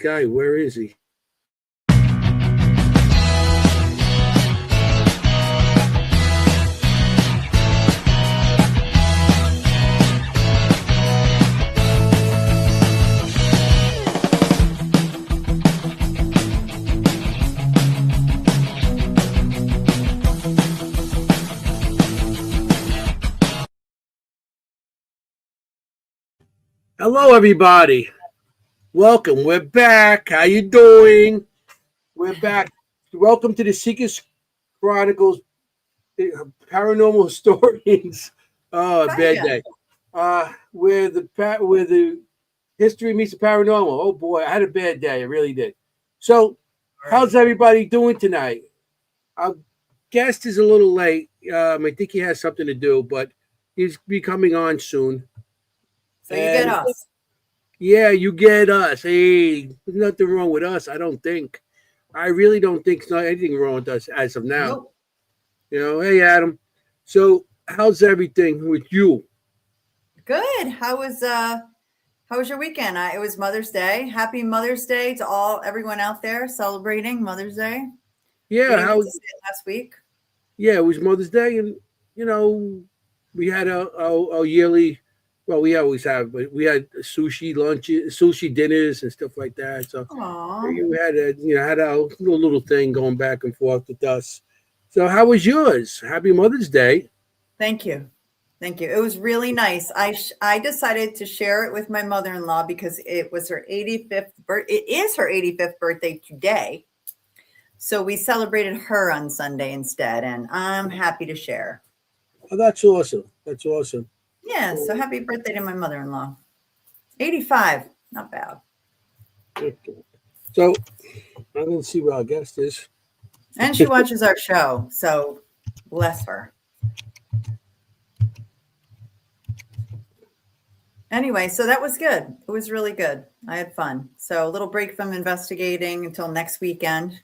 Guy, where is he? Hello, everybody. Welcome. We're back. How you doing? We're back. Welcome to the Seekers Chronicles, Paranormal Historians. Oh, bad day. Where the history meets the paranormal. Oh boy, I had a bad day. I really did. So, how's everybody doing tonight? Our guest is a little late. I think he has something to do, but he's be coming on soon. So you get us. Yeah, you get us. Hey, there's nothing wrong with us, I don't think. I really don't think there's anything wrong with us as of now. Nope. Hey Adam. So how's everything with you? Good. How was your weekend? It was Mother's Day. Happy Mother's Day to everyone out there celebrating Mother's Day. Yeah, how was it last week? Yeah, it was Mother's Day, and we had a yearly. Well, we always have, but we had sushi lunches, sushi dinners, and stuff like that. So we had a little thing going back and forth with us. So how was yours? Happy Mother's Day! Thank you. It was really nice. I decided to share it with my mother-in-law because it was her 85th birthday. It is her 85th birthday today. So we celebrated her on Sunday instead, and I'm happy to share. Oh, that's awesome. That's awesome. Yeah, so happy birthday to my mother-in-law. 85, not bad. Okay. So I'm going to see where our guest is. And she watches our show, so bless her. Anyway, so that was good. It was really good. I had fun. So a little break from investigating until next weekend.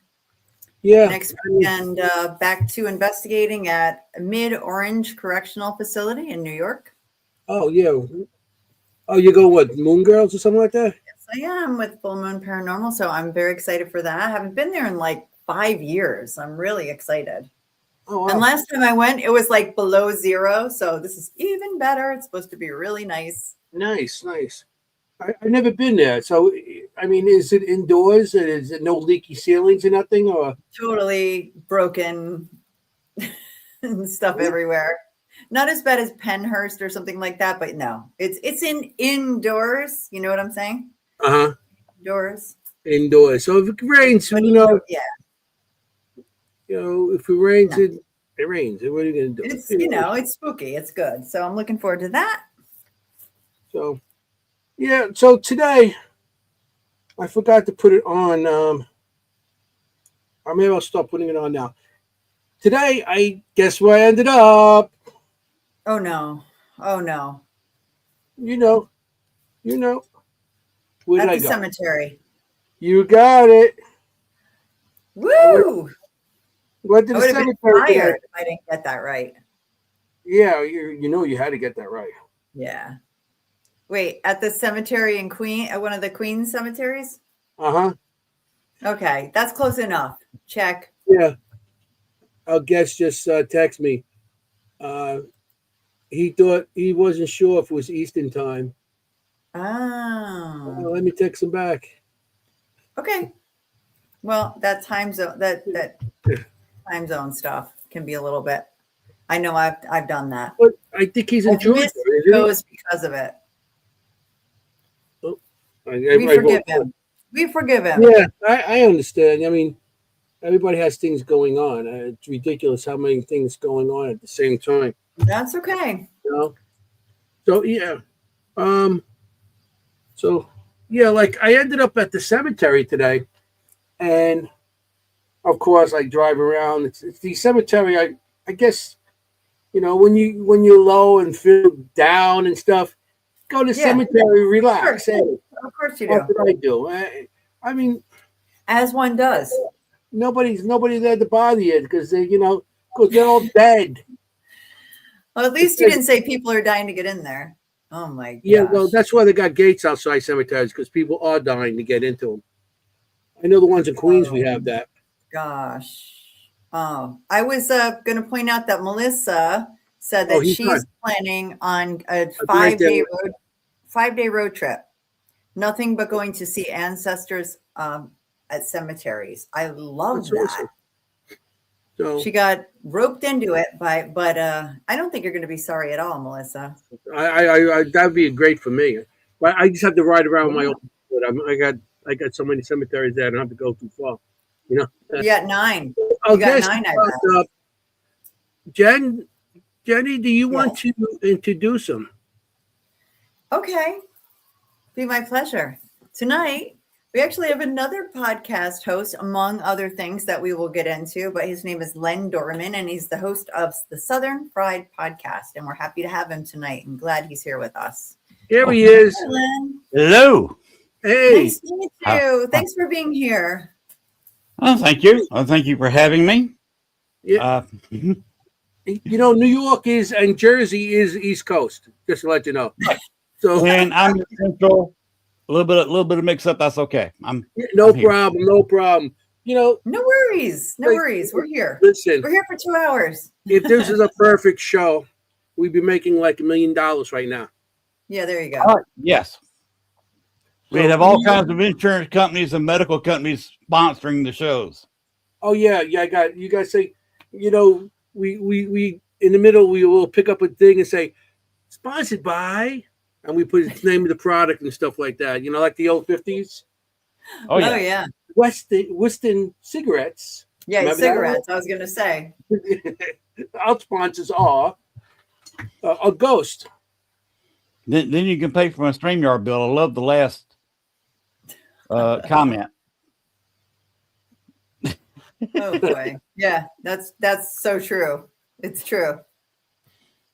Yeah. Next weekend, back to investigating at Mid-Orange Correctional Facility in New York. Oh, yeah. Oh, you go what, Moon Girls or something like that? Yes, I am with Full Moon Paranormal, so I'm very excited for that. I haven't been there in like 5 years. I'm really excited. Oh, wow. And last time I went, it was like below zero, so this is even better. It's supposed to be really nice. Nice. I've never been there. So, I mean, is it indoors? And is it no leaky ceilings or nothing? Or totally broken stuff everywhere. Not as bad as Penhurst or something like that, but no, it's indoors. You know what I'm saying? Indoors. So if it rains, yeah. If it rains, it rains. What are you gonna do? It's it's spooky. It's good. So I'm looking forward to that. So, yeah. So today, I forgot to put it on. Or maybe I'll start putting it on now. Today, I guess where I ended up. Oh no! You know. Where did I go? At the cemetery. You got it. Woo! Went to the cemetery today. If I didn't get that right. Yeah, you had to get that right. Yeah. Wait, at the cemetery in at one of the Queens cemeteries? Okay, that's close enough. Check. Yeah. Our guest just texted me. He thought he wasn't sure if it was Eastern time. Oh. Let me text him back. Okay. Well, that time zone time zone stuff can be a little bit. I know I've done that. But I think he's in Georgia. Goes because of it. Oh, We forgive him. Yeah, I understand. I mean, everybody has things going on. It's ridiculous how many things going on at the same time. That's okay. So yeah. Like I ended up at the cemetery today, and of course I drive around. It's the cemetery. I guess when you're low and feel down and stuff, go to the cemetery, relax. Sure. Hey, of course you do. What did I do? I mean, as one does. Nobody's there to bother you because they're all dead. Well, at least you didn't say people are dying to get in there. Oh my gosh. Yeah, well, that's why they got gates outside cemeteries, because people are dying to get into them. I know the ones in Queens we have that. Gosh. Oh, I was going to point out that Melissa said Oh, that he's she's done. planning on a great day. 5-day road trip. Nothing but going to see ancestors at cemeteries. I love That's that. awesome. So She got roped into it but I don't think you're going to be sorry at all, Melissa. I that'd be great for me. But I just have to ride around with my own foot. I got so many cemeteries there. I don't have to go too far. You know. You got 9. Oh, You got this 9, I bet. Jenny, do you want Yes. to introduce them? Okay. Be my pleasure. Tonight, we actually have another podcast host, among other things that we will get into, but his name is Len Dorman, and he's the host of the Southern Fried Podcast, and we're happy to have him tonight and glad he's here with us. Here he is. Hi, Len. Hello. Hey. Nice to meet you. Thanks for being here. Oh, thank you. Oh, thank you for having me. Yeah. You know, New York is and Jersey is East Coast. Just to let you know. So and I'm Central. A little bit of mix up. That's okay. no I'm here. problem. No problem. You know, No worries. No Like, worries. We're here. listen. We're here for 2 hours. If this is a perfect show, we'd be making like $1 million right now. Yeah, there you go. Yes. We So have all kinds of insurance companies and medical companies sponsoring the shows. Oh yeah. I got you guys say, you know, we in the middle we will pick up a thing and say sponsored by, and we put the name of the product and stuff like that. You know, like the old 50s. Oh yeah. Yeah. Weston cigarettes. Yeah, Remember cigarettes. I was going to say. Our sponsors are a Ghost. Then you can pay for my StreamYard bill. I love the last comment. Oh boy. Yeah, that's so true. It's true.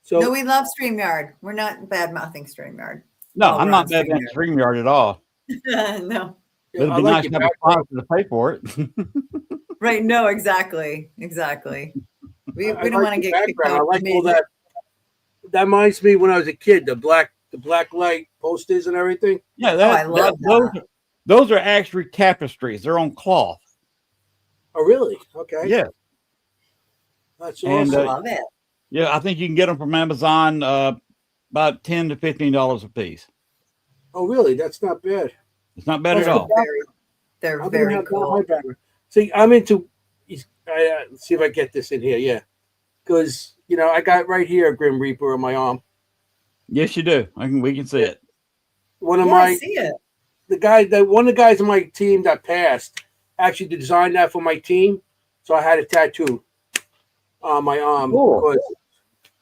So No, we love StreamYard. We're not bad mouthing StreamYard. No, Oh, I'm we're not on bad at StreamYard at all. No. But it'd I be like nice your to have a background. sponsor to pay for it. Right. No, exactly. We I don't like want to your get kicked background. out. I like all that. That reminds me when I was a kid, the black light posters and everything. Yeah, I love that. Those are actually tapestries. They're on cloth. Oh, really? Okay. Yeah. That's And, awesome. I love it. Yeah, I think you can get them from Amazon about $10 to $15 a piece. Oh, really? That's not bad. It's not bad at all. They're I'm very gonna have that on cool. my background. See, I'm into. Let's see if I get this in here. Yeah, because you know I got right here a Grim Reaper on my arm. Yes, you do. We can see it. One of Yeah, I my see it. one of the guys on my team that passed actually designed that for my team, so I had a tattoo on my arm Cool.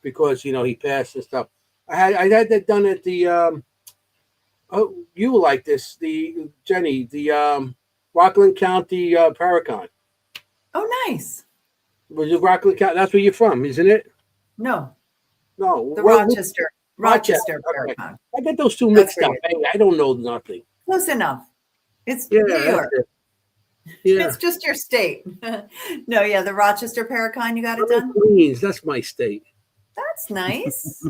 because you know he passed and stuff. I had that done at the oh, you will like this, the Jenny, the Rockland County Paracon. Oh, nice. Was it Rockland County? That's where you're from, isn't it? No, No, the well, Rochester Okay. Paracon. I get those two That's mixed up. Hey, I don't know nothing. Close enough. It's Yeah, New that's York. it. Yeah, It's just your state. No, yeah, the Rochester Paracon, you got it I'm in done? Queens. That's my state. That's nice.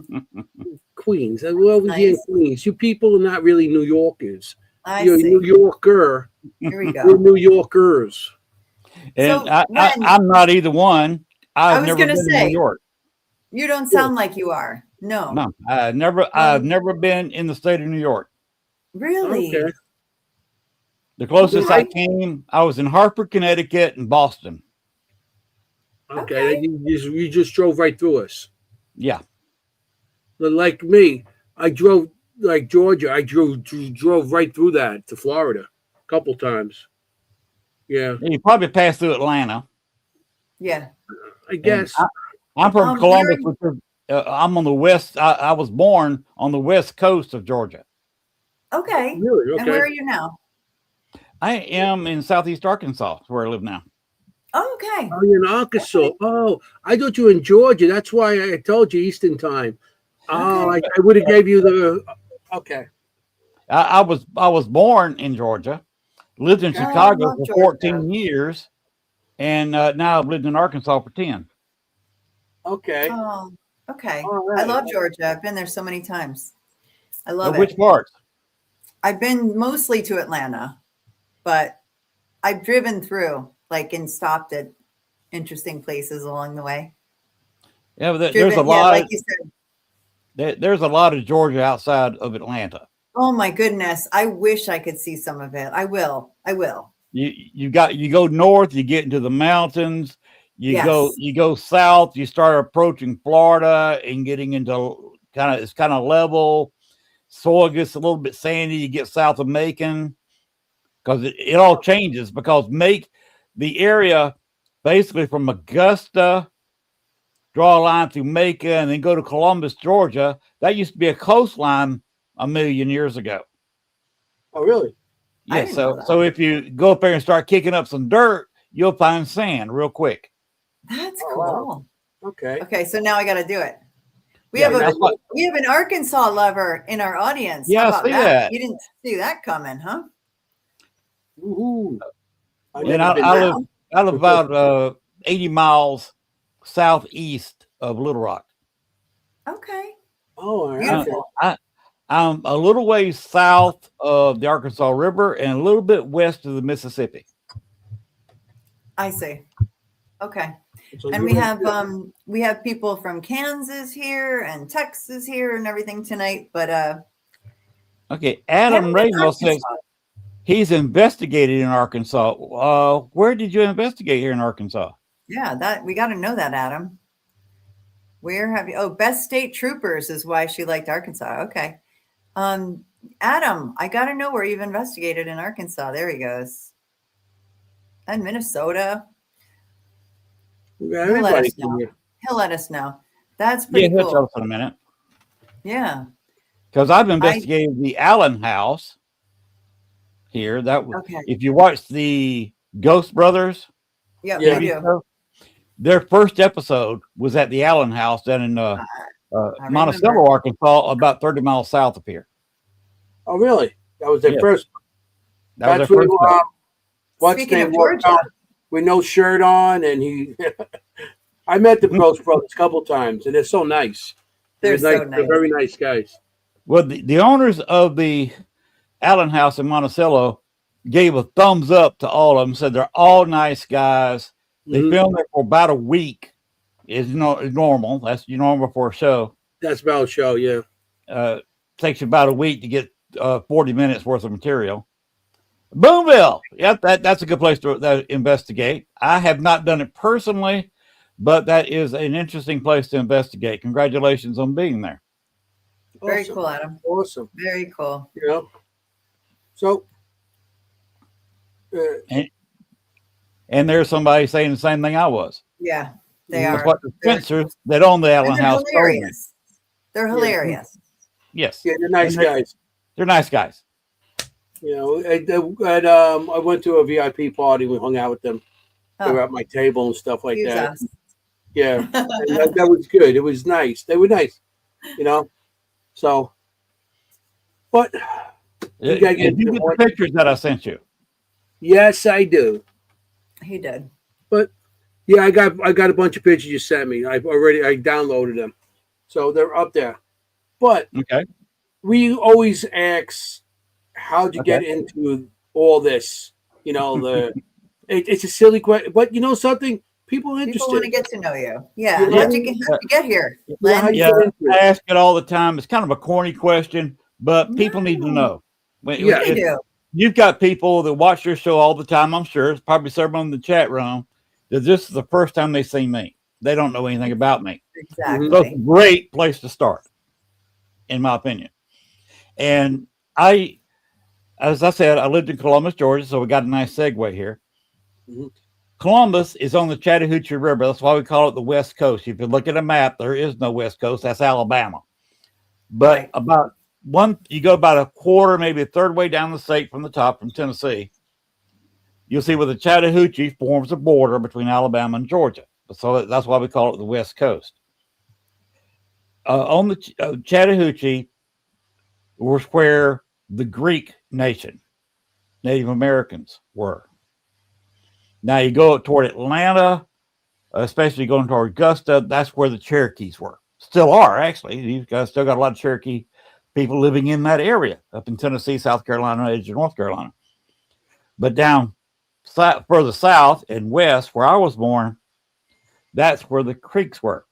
Queens. I love here in Nice. Queens. You people are not really New Yorkers. I You're a see. New Yorker. Here we We're go. New Yorkers. And So, Len, I'm not either one. I've was never gonna been to say- New York. You don't sound like you are. No. No, I've never been in the state of New York. Really? Okay. The closest I Right. came, I was in Hartford, Connecticut, and Boston. Okay. Okay. You just drove right through us. Yeah. But like me, I drove like Georgia. I drove right through that to Florida a couple times. Yeah, You probably passed through Atlanta. Yeah. I guess. I'm from You're Columbus, in- which is, I'm on the west. I was born on the west coast of Georgia. Okay. Really? And Okay. where are you now? I am in southeast Arkansas, where I live now. Oh, okay. Oh, you're in Arkansas. Oh, I thought you were in Georgia. That's why I told you Eastern time. Oh, Okay. I would have gave you the. Okay. I was born in Georgia, lived in Oh, I Chicago love for Georgia. 14 years, and now I've lived in Arkansas for 10. Okay. Oh, okay. All I right. love Georgia. I've been there so many times. I love Which it. parts? I've been mostly to Atlanta, but I've driven through, like, and stopped at interesting places along the way. Yeah, but Driven, there's a yeah, lot. like you said. There's a lot of Georgia outside of Atlanta. Oh my goodness. I wish I could see some of it. I will. I will. You go north, you get into the mountains. You Yes. go south, you start approaching Florida and getting into it's kind of level. Soil gets a little bit sandy. You get south of Macon because it all changes because the area basically from Augusta, draw a line through Macon and then go to Columbus, Georgia. That used to be a coastline a million years ago. Oh, really? Yeah. didn't know that. So if you go up there and start kicking up some dirt, you'll find sand real quick. That's Oh, cool. wow. Okay. Okay, so now I got to do it. We Yeah, we have an Arkansas lover in our audience. Yeah, How about see that? that. You didn't see that coming, huh? Woohoo. And I live about 80 miles southeast of Little Rock. Okay. Oh, all right. Beautiful. I'm a little ways south of the Arkansas River and a little bit west of the Mississippi. I see. Okay. So And you're we have people from Kansas here and Texas here and everything tonight, but Okay, Adam Haven't Raymond been says he's investigated in Arkansas. Where did you investigate here in Arkansas? yeah, that we got to know that, Adam. Where have you? Oh, Best State Troopers is why she liked Arkansas. Okay. Adam, I got to know where you've investigated in Arkansas. There he goes. And Minnesota. Yeah, He'll let everybody us know. can hear. He'll let us know. That's pretty He'll tell cool. us in a minute. Yeah. Because I've investigated the Allen House here. That was Okay. if you watch the Ghost Brothers, Yeah, Yeah. we do. show, their first episode was at the Allen House down in Monticello, remember. Arkansas, about 30 miles south of here. Oh, really? That was their Yeah. first. That was That's their where first show. what's Speaking name of walked Georgia, out with no shirt on, and he. I met the Ghost Brothers a couple times, and they're so nice. they're nice. so nice. They're very nice guys. Well, the owners of the Allen House in Monticello gave a thumbs up to all of them. Said they're all nice guys. They Mhm. filmed it for about a week. Is normal. That's normal for a show. That's about a show, yeah. Takes you about a week to get 40 minutes worth of material. Boomville. Yep, that's a good place to investigate. I have not done it personally, but that is an interesting place to investigate. Congratulations on being there. Very Awesome. cool, Adam. Awesome. Very cool. You know. So. And there's somebody saying the same thing I was. Yeah, they That's are. what the Spencers that own the Allen And they're House told me. hilarious. They're hilarious. Yes. Yeah, they're nice guys. They're nice guys. You know, I went to a VIP party. We hung out with them. They were Oh, at my table and stuff like excuse that. us. Yeah, and that was good. It was nice. They were nice, you know. So, but you gotta get Did you get the pictures that I sent you? yes, I do. He did. But yeah, I got a bunch of pictures you sent me. I downloaded them, so they're up there. But Okay. we always ask, how'd you get into all this? You know, it's a silly question, but you know something? People are interested. People want to get to know you. Yeah. Yeah. How'd you get here? Yeah, how Len? you Yeah, get into I it? ask it all the time. It's kind of a corny question, but people need to know. Yeah. They do. You've got people that watch your show all the time, I'm sure. It's probably several in the chat room. That this is the first time they see me. They don't know anything about me. Exactly. So it's a great place to start, in my opinion. And as I said, I lived in Columbus, Georgia, so we got a nice segue here. Mhm. Columbus is on the Chattahoochee River. That's why we call it the West Coast. If you look at a map, there is no West Coast. That's Alabama. But Right. you go about a quarter, maybe a third way down the state from the top, from Tennessee, you'll see where the Chattahoochee forms a border between Alabama and Georgia. So that's why we call it the West Coast. On the Chattahoochee was where the Greek nation, Native Americans, were. Now you go toward Atlanta, especially going toward Augusta, that's where the Cherokees were. Still are, actually. You've still got a lot of Cherokee people living in that area, up in Tennessee, South Carolina, edge of North Carolina. But down further south and west, where I was born, that's where the creeks were.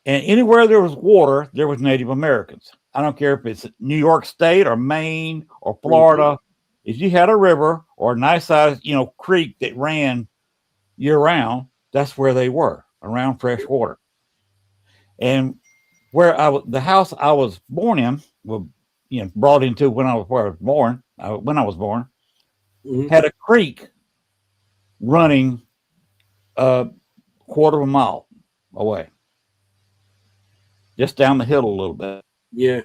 And anywhere there was water, there was Native Americans. I don't care if it's New York State or Maine or Florida. If you had a river or a nice size, creek that ran year round, that's where they were, around fresh water. And the house I was born in, brought into when I was born, had a creek running a quarter of a mile away, just down the hill a little bit. Yeah.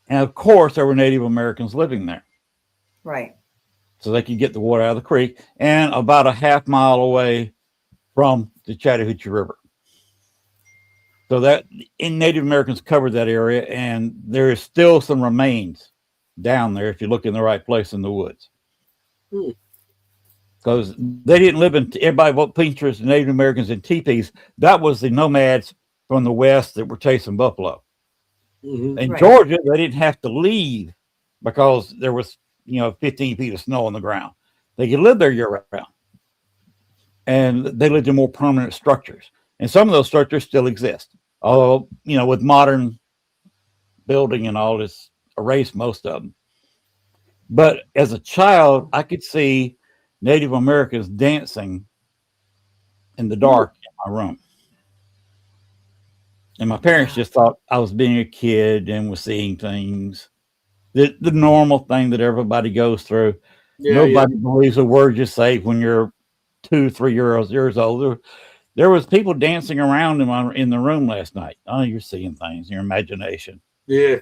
And of course, there were Native Americans living there. Right. So they could get the water out of the creek, and about a half mile away from the Chattahoochee River. So that Native Americans covered that area, and there is still some remains down there if you look in the right place in the woods. Because they didn't live in, everybody pictures Native Americans in teepees. That was the nomads from the west that were chasing buffalo. In Georgia, they didn't have to leave because there was 15 feet of snow on the ground. They could live there year round. And they lived in more permanent structures. And some of those structures still exist. Although, with modern building and all this, erased most of them. But as a child, I could see Native Americans dancing in the dark in my room. And my parents just thought I was being a kid and was seeing things. The normal thing that everybody goes through. Nobody believes a word you say when you're 2, 3 years old. There was people dancing around in the room last night. Oh, you're seeing things in your imagination. Yeah.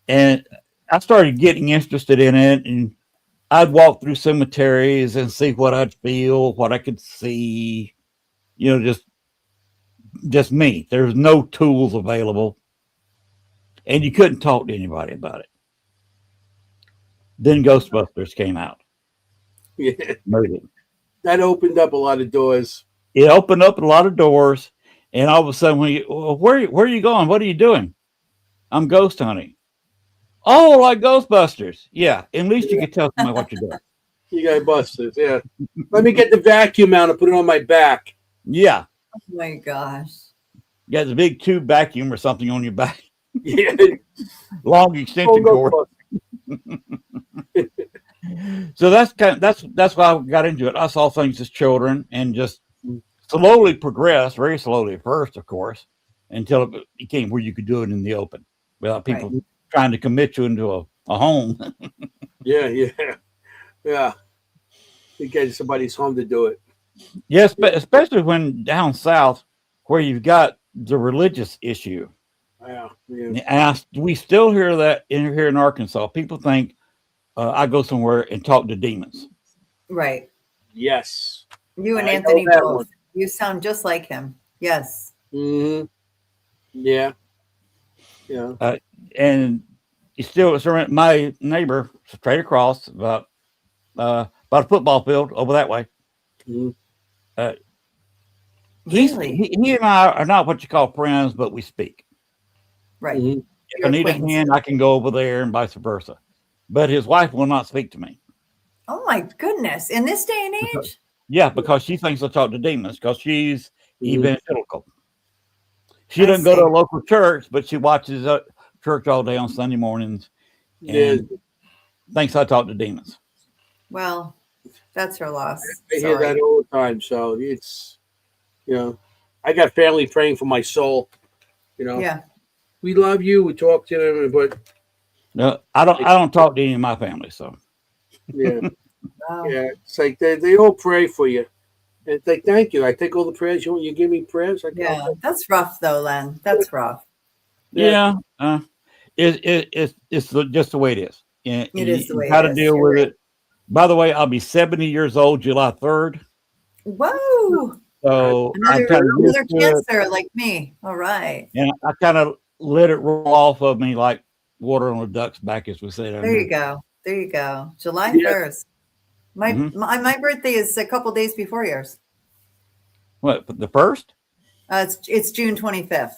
And I started getting interested in it, and I'd walk through cemeteries and see what I'd feel, what I could see. Just me. There's no tools available, and you couldn't talk to anybody about it. Then Ghostbusters came out. Yeah. That opened up a lot of doors. It opened up a lot of doors, and all of a sudden, where are you going? What are you doing? I'm ghost hunting. Oh, like Ghostbusters. Yeah, at least you can tell somebody what you're doing. You got busters, yeah. Let me get the vacuum out and put it on my back. Yeah. Oh my gosh. You got the big tube vacuum or something on your back. Yeah. Long extension cord. So that's why I got into it. I saw things as children and just slowly progressed, very slowly at first, of course, until it became where you could do it in the open without people trying to commit you into a home. Yeah. You get somebody's home to do it. Yes, but especially when down south where you've got the religious issue. Yeah. And we still hear that here in Arkansas. People think I go somewhere and talk to demons. Right. Yes. You and Anthony both. One. You sound just like him. Yes. Mm-hmm. Yeah. And my neighbor straight across about a football field over that way. Mm-hmm. He and I are not what you call friends, but we speak. Right. Mm-hmm. If I need a hand, I can go over there and vice versa. But his wife will not speak to me. Oh my goodness! In this day and age. Yeah, because she thinks I talk to demons because she's evangelical. She doesn't go to a local church, but she watches church all day on Sunday mornings and thinks I talk to demons. Well, that's her loss. I hear that all the time. So it's, I got family praying for my soul. Yeah. We love you. We talk to them, but no, I don't talk to any of my family. So yeah. Wow. Yeah, it's like they all pray for you. And they thank you. I take all the prayers. You give me prayers. That's rough though, Len. That's rough. Yeah. It's just the way it is. It is the way it is. How to deal with it. By the way, I'll be 70 years old July 3rd. Whoa. So another cancer like me. All right. And I kind of let it roll off of me like water on a duck's back, as we say. There you go. July 1st. My birthday is a couple days before yours. What, the 1st? It's June 25th.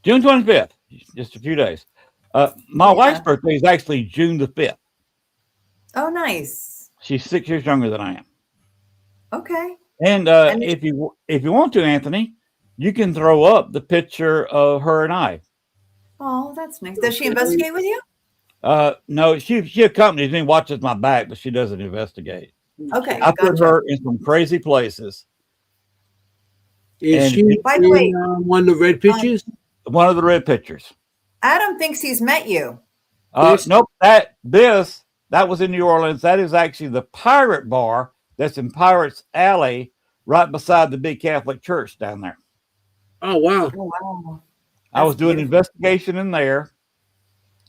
June 25th. Just a few days. My wife's birthday is actually June the 5th. Oh, nice. She's 6 years younger than I am. Okay. And And- if you want to, Anthony, you can throw up the picture of her and I. Oh, that's nice. Does she investigate with you? No, she accompanies me, watches my back, but she doesn't investigate. Okay, I put gotcha. her in some crazy places. Is And she by the way, one of the red pictures? One of the red pictures. Adam thinks he's met you. Nope. That was in New Orleans. That is actually the Pirate Bar that's in Pirates Alley, right beside the big Catholic church down there. Oh, wow. Oh, wow. I was That's doing beautiful. investigation in there,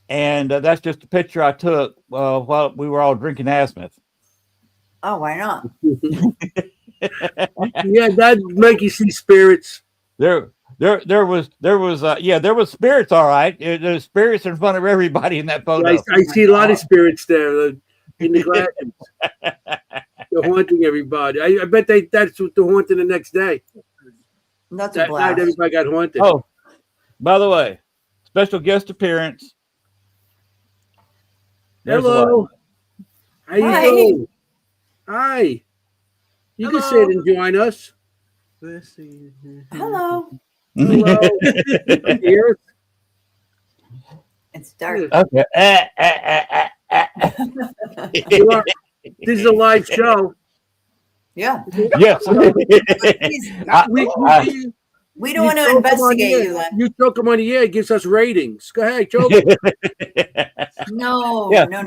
and that's just a picture I took while we were all drinking Asmith. Oh, why not? Yeah, that make you see spirits. There was spirits. All right, there's spirits in front of everybody in that photo. I see a lot of spirits there in the glasses. They're haunting everybody. I bet that's what they're haunting the next day. That's a That night, blast. everybody got haunted. Oh, by the way, special guest appearance. There's Hello. How you Hi. doing? Hi. You can sit and join us. Hello. Hello. Here. It's dark. Okay. You are- This is a live show. Yeah. Yes. Please, we don't want to choke 'em on the investigate air. you, Len. You choke them on the air, it gives us ratings. Go ahead, choke 'em. No, Yeah, no.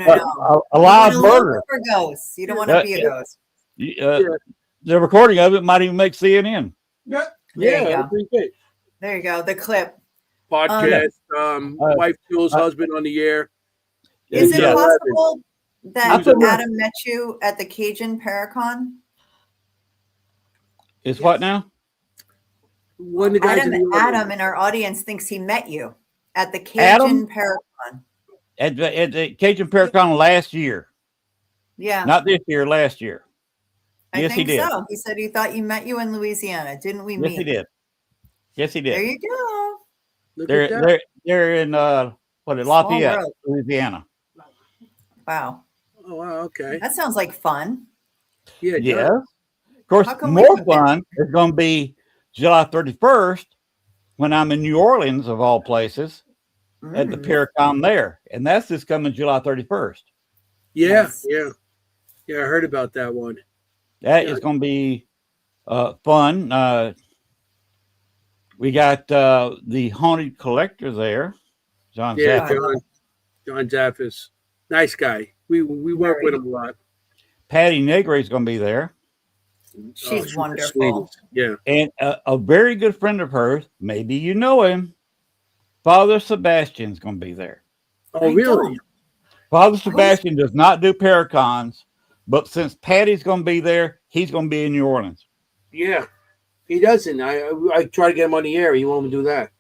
a live You wanna look murder. for ghosts. You don't want to be a ghost. The recording of it might even make CNN. Yeah, There you go. that's pretty good. There you go. The clip. Podcast, wife kills husband on the air. Is it Yeah. possible that Absolutely. Adam met you at the Cajun Paracon? It's what now? One of the guys in the Adam in our audience thinks he met you at the Cajun Adam? Paracon. At the Cajun Paracon last year. Yeah, Not this year, last year. I yes, he think did. so. He said he thought you met you in Louisiana. Didn't we Yes, meet? he did. Yes, he There did. you go. Look at that. They're in Lafayette, world. Louisiana. Wow. Oh, wow, okay. That sounds like fun. Yeah, it Yes. does. Of course, How come we more haven't been? fun is going to be July 31st when I'm in New Orleans, of all places, at the Paracon there. And that's this coming July 31st. Yeah, Nice. yeah. Yeah, I heard about that one. That Yeah. is going to be fun. We got the Haunted Collector there, John Yeah, Zappa. John Zaffis. Nice guy. We work with him a lot. Patty Negre is going to be there. She's the wonderful. sweetest. Yeah. And a very good friend of hers, maybe you know him, Father Sebastian's going to be there. Oh, I really? don't. Father Sebastian does not do Paracons, but since Patty's going to be there, he's going to be in New Orleans. Yeah. He doesn't. I try to get him on the air. He won't do that.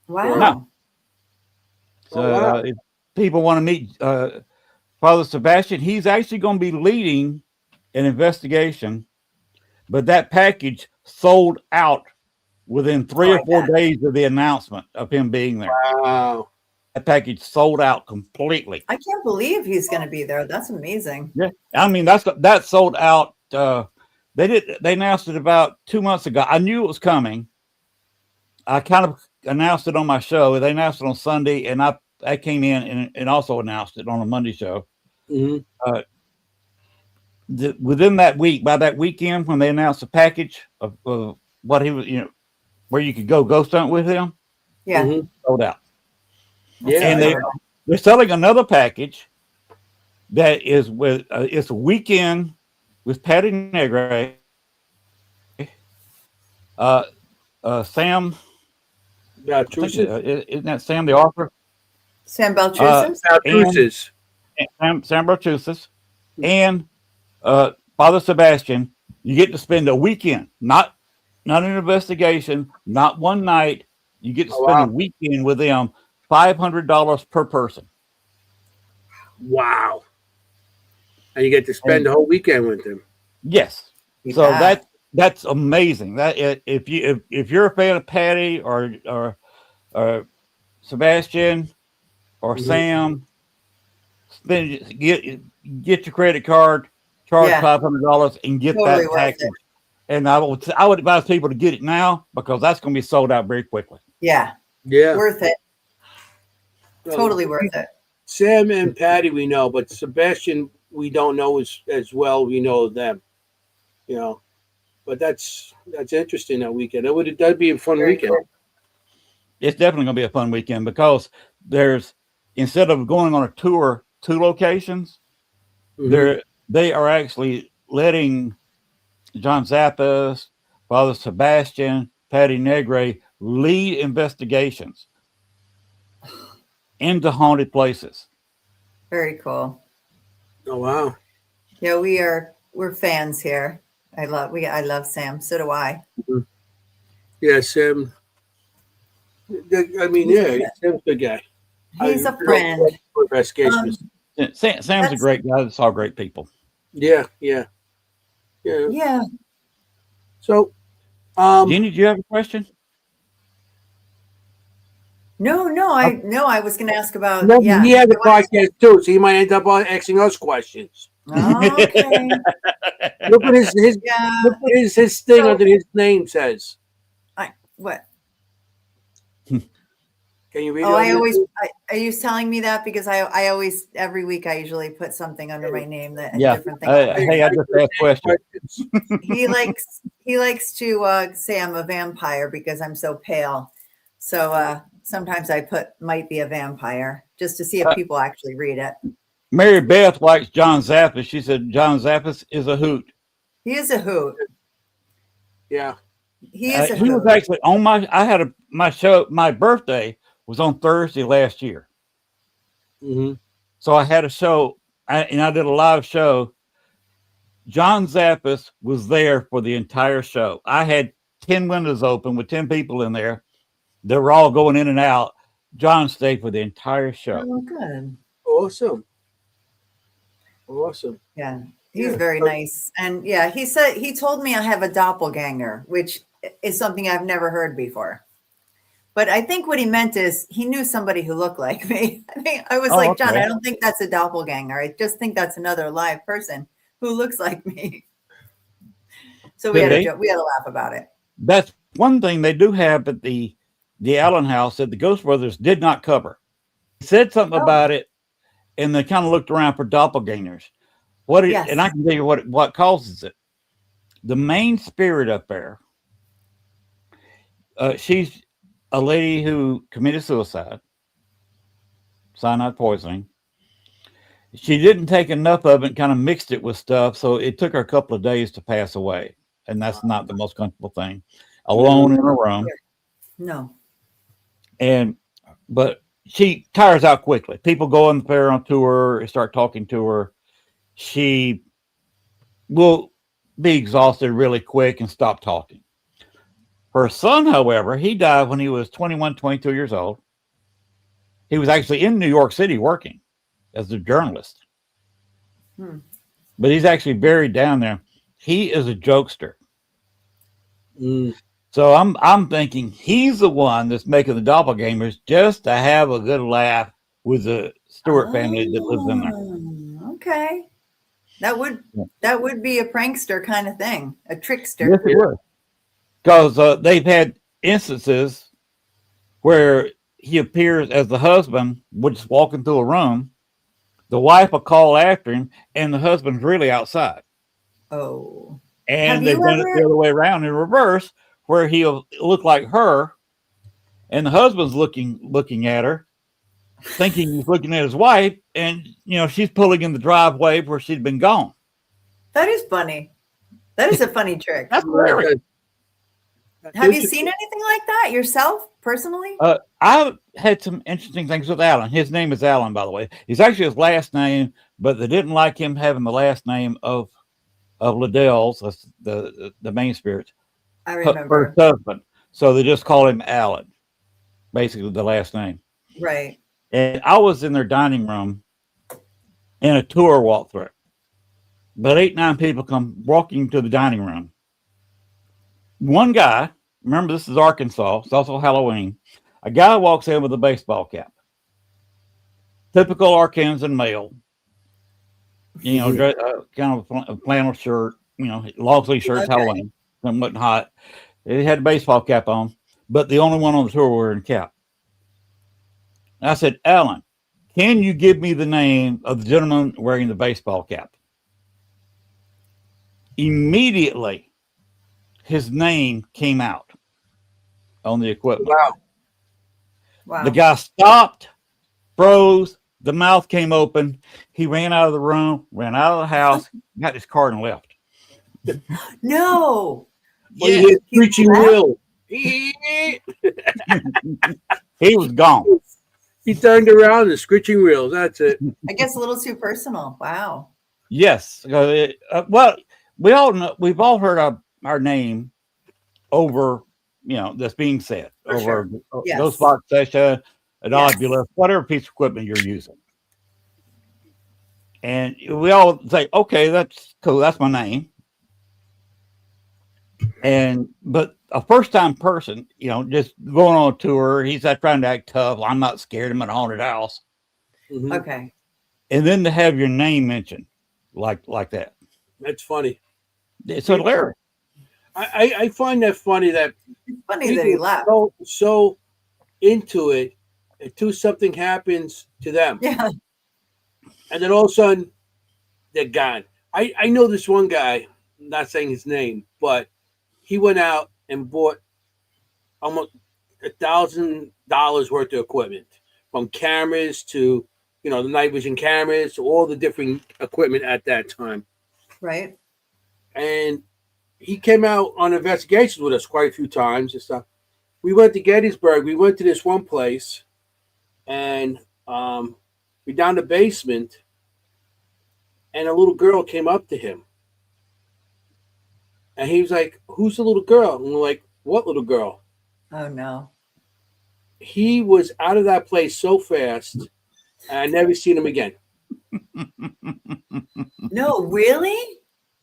Wow. No. So Oh, wow. if people want to meet Father Sebastian, he's actually going to be leading an investigation, but that package sold out within 3 or 4 days of the announcement of him being there. Wow. That package sold out completely. I can't believe he's going to be there. That's amazing. Yeah, I mean that sold out. They announced it about 2 months ago. I knew it was coming. I kind of announced it on my show. They announced it on Sunday, and I came in and also announced it on a Monday show. Mm-hmm. Within that week, by that weekend, when they announced the package of what he was, where you could go ghost hunt with him, Yeah. Mm-hmm. sold out. Yeah. And they're selling another package that is with it's a weekend with Patty Negre, Sam. Isn't that Sam the author? Sam Beltrusis? Bruce's. Sam Bertusis and Father Sebastian. You get to spend a weekend, not an investigation, not one night. You get to spend a weekend with them, $500 per person. Wow. And you get to spend the whole weekend with him. Yes. So Yeah. that's amazing. That if you're a fan of Patty or Sebastian or Sam, then get your credit card charge Yeah. $500 and get Totally that worth package. it. And I would advise people to get it now because that's going to be sold out very quickly. Yeah. Yeah. Worth it. Well, Totally worth it. Sam and Patty we know, but Sebastian we don't know as well. We know them, you know. But that's interesting that weekend. That'd be a fun Very weekend. cool. It's definitely going to be a fun weekend because instead of going on a tour 2 locations, Mhm. they are actually letting John Zappas, Father Sebastian, Patty Negre lead investigations into haunted places. Very cool. Oh wow. Yeah, we're fans here. I love Sam. So do I. Yeah, Sam. I mean, yeah, Sam's a good guy. He's a friend. Investigations. Sam's a great guy. That's all great people. Yeah. Yeah. So, Jeannie, do you have a question? No, I was going to ask about. no, Yeah. he has a podcast too, so he might end up asking us questions. Okay. Look what his Yeah. look what his thing under his name says. What? Can you read Oh, it? are you telling me that? Because I always, every week I usually put something under my name that Yeah. different things. Hey, I just asked questions. He likes to say I'm a vampire because I'm so pale. So sometimes I put might be a vampire just to see if people actually read it. Mary Beth likes John Zappas. She said John Zappas is a hoot. He is a hoot. Yeah. He is a he was hoot. actually on my show. My birthday was on Thursday last year. Mm-hmm. So I had a show and I did a live show. John Zappas was there for the entire show. I had 10 windows open with 10 people in there. They were all going in and out. John stayed for the entire show. Oh, good. Awesome. Yeah, he's very nice. And yeah, he told me I have a doppelganger, which is something I've never heard before. But I think what he meant is he knew somebody who looked like me. I mean, I was like, John, okay. I don't think that's a doppelganger. I just think that's another live person who looks like me. So we had a laugh about it. That's one thing they do have at the Allen house that the Ghost Brothers did not cover. He said something about it, and they kind of looked around for doppelgangers. And I can tell you what causes it. The main spirit up there, she's a lady who committed suicide, cyanide poisoning. She didn't take enough of it and kind of mixed it with stuff, so it took her a couple of days to pass away. And that's not the most comfortable thing. Alone in a room. No. But she tires out quickly. People go on on tour and start talking to her. She will be exhausted really quick and stop talking. Her son, however, he died when he was 21, 22 years old. He was actually in New York City working as a journalist. But he's actually buried down there. He is a jokester. So I'm thinking he's the one that's making the doppelgangers just to have a good laugh with the Stewart family that lives in there. Okay. That would be a prankster kind of thing, a trickster. Yes, it would. Because they've had instances where he appears as the husband, just walking through a room. The wife will call after him, and the husband's really outside. Oh. And they've done it the other way around in reverse, where he'll look like her, and the husband's looking at her, thinking he's looking at his wife, and she's pulling in the driveway where she'd been gone. That is funny. That is a funny trick. That's hilarious. Have you seen anything like that yourself, personally? I've had some interesting things with Alan. His name is Alan, by the way. He's actually his last name, but they didn't like him having the last name of Liddell's, the main spirit. I remember. Her husband. So they just call him Alan, basically the last name. Right. And I was in their dining room in a tour walkthrough. But 8, 9 people come walking to the dining room. One guy, remember this is Arkansas, it's also Halloween. A guy walks in with a baseball cap. Typical Arkansan male. You know, kind of a flannel shirt. You know, long sleeve shirts, Okay. Halloween. It wasn't hot. He had a baseball cap on, but the only one on the tour wearing a cap. And I said, Alan, can you give me the name of the gentleman wearing the baseball cap? Immediately, his name came out on the equipment. Wow. Wow. The guy stopped, froze, the mouth came open. He ran out of the room, ran out of the house, got his car and left. No. Well, you hear screeching left? wheel. He was gone. He turned around and screeching wheels. That's it. I guess a little too personal. Wow. Yes. Well, we've all heard our name over, you know, that's being said For over sure. Yes. Ghost Box Session, an Yes. Oddbulus, whatever piece of equipment you're using. And we all say, okay, that's cool. That's my name. But a first time person, you know, just going on a tour, he's not trying to act tough. I'm not scared. I'm in a haunted house. Mhm. Okay. And then to have your name mentioned like that. That's funny. It's hilarious. I find that funny that It's funny that he people left. so into it until something happens to them. Yeah. And then all of a sudden, they're gone. I know this one guy, I'm not saying his name, but he went out and bought almost $1,000 worth of equipment, from cameras to, you know, the night vision cameras to all the different equipment at that time. Right. And he came out on investigations with us quite a few times and stuff. We went to Gettysburg. We went to this one place, and we down the basement, and a little girl came up to him. And he was like, "Who's the little girl?" And we're like, "What little girl?" Oh no. He was out of that place so fast, and I never seen him again. No, really?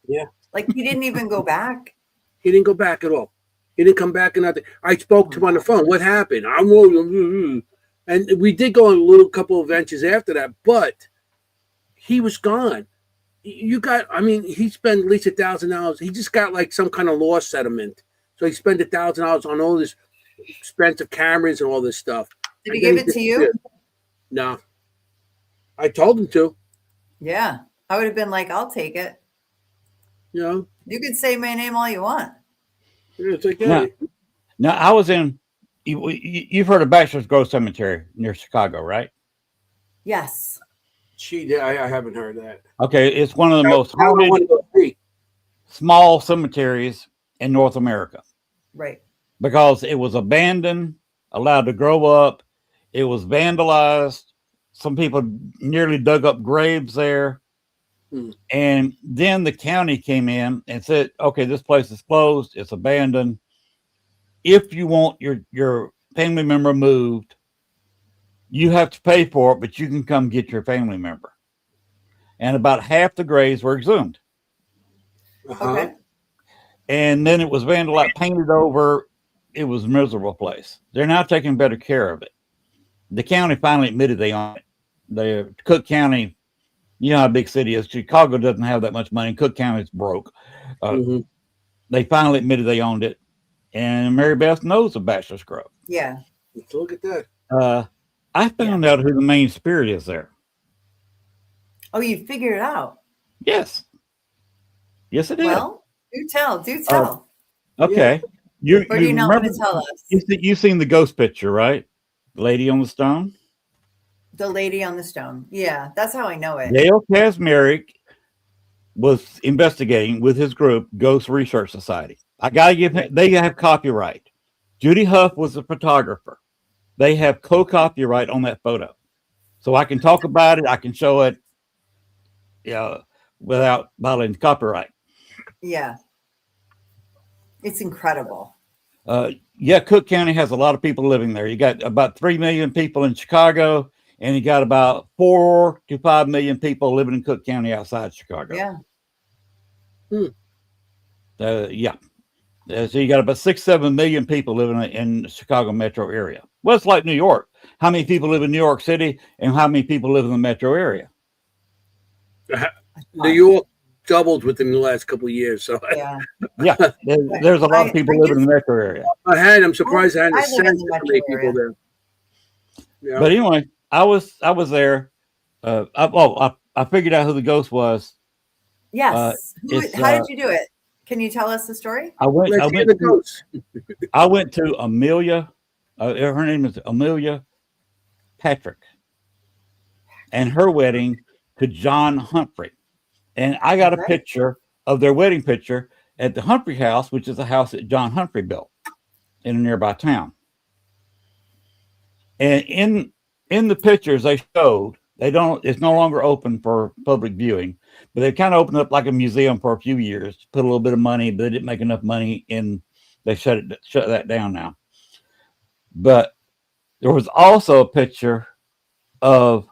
Yeah. Like he didn't even go back. He didn't go back at all. He didn't come back or nothing. I spoke to him on the phone. What happened? And we did go on a little couple of ventures after that, but he was gone. He spent at least $1,000. He just got like some kind of law settlement. So he spent $1,000 on all this expensive cameras and all this stuff. Did he give it to you? No. I told him to. Yeah. I would have been like, I'll take it. You know? You can say my name all you want. Yeah, it's like, hey. Now, I was in, you've heard of Bachelor's Grove Cemetery near Chicago, right? Yes. I haven't heard that. Okay, it's one of the most haunted small cemeteries in North America. Right. Because it was abandoned, allowed to grow up. It was vandalized. Some people nearly dug up graves there. And then the county came in and said, okay, this place is closed. It's abandoned. If you want your family member moved, you have to pay for it, but you can come get your family member. And about half the graves were exhumed. Okay. And then it was vandalized, painted over. It was a miserable place. They're now taking better care of it. The county finally admitted they own it. The Cook County, you know how big city is. Chicago doesn't have that much money. Cook County's broke. They finally admitted they owned it. And Mary Beth knows of Bachelor's Grove. Yeah. Let's look at that. I found out who the main spirit is there. Oh, you figured it out. Yes. Yes, it is. Well, do tell. Okay. Or do you not want to tell us? You've seen the ghost picture, right? The lady on the stone? The lady on the stone. Yeah, that's how I know it. Dale Kazmarek was investigating with his group, Ghost Research Society. I gotta give him, they have copyright. Judy Huff was the photographer. They have co-copyright on that photo. So I can talk about it, I can show it without violating copyright. Yeah. It's incredible. Cook County has a lot of people living there. You got about 3 million people in Chicago, and you got about 4 to 5 million people living in Cook County outside Chicago. Yeah. So you got about 6-7 million people living in the Chicago metro area. Well, it's like New York. How many people live in New York City, and how many people live in the metro area? New York doubled within the last couple of years. So Yeah. Yeah, there's a lot of people living in the metro area. I'm surprised I hadn't I live in sent the so metro many people area. there. Yeah. But anyway, I was there. I figured out who the ghost was. Yes. It's, How did you do it? Can you tell us the story? I went Let's hear the ghost. I went to Amelia. Her name is Amelia Patrick, and her wedding to John Humphrey. And I got a picture of their wedding picture at the Humphrey house, which is a house that John Humphrey built in a nearby town. And in the pictures they showed, it's no longer open for public viewing, but they kind of opened up like a museum for a few years, put a little bit of money, but they didn't make enough money, and they shut that down now. But there was also a picture of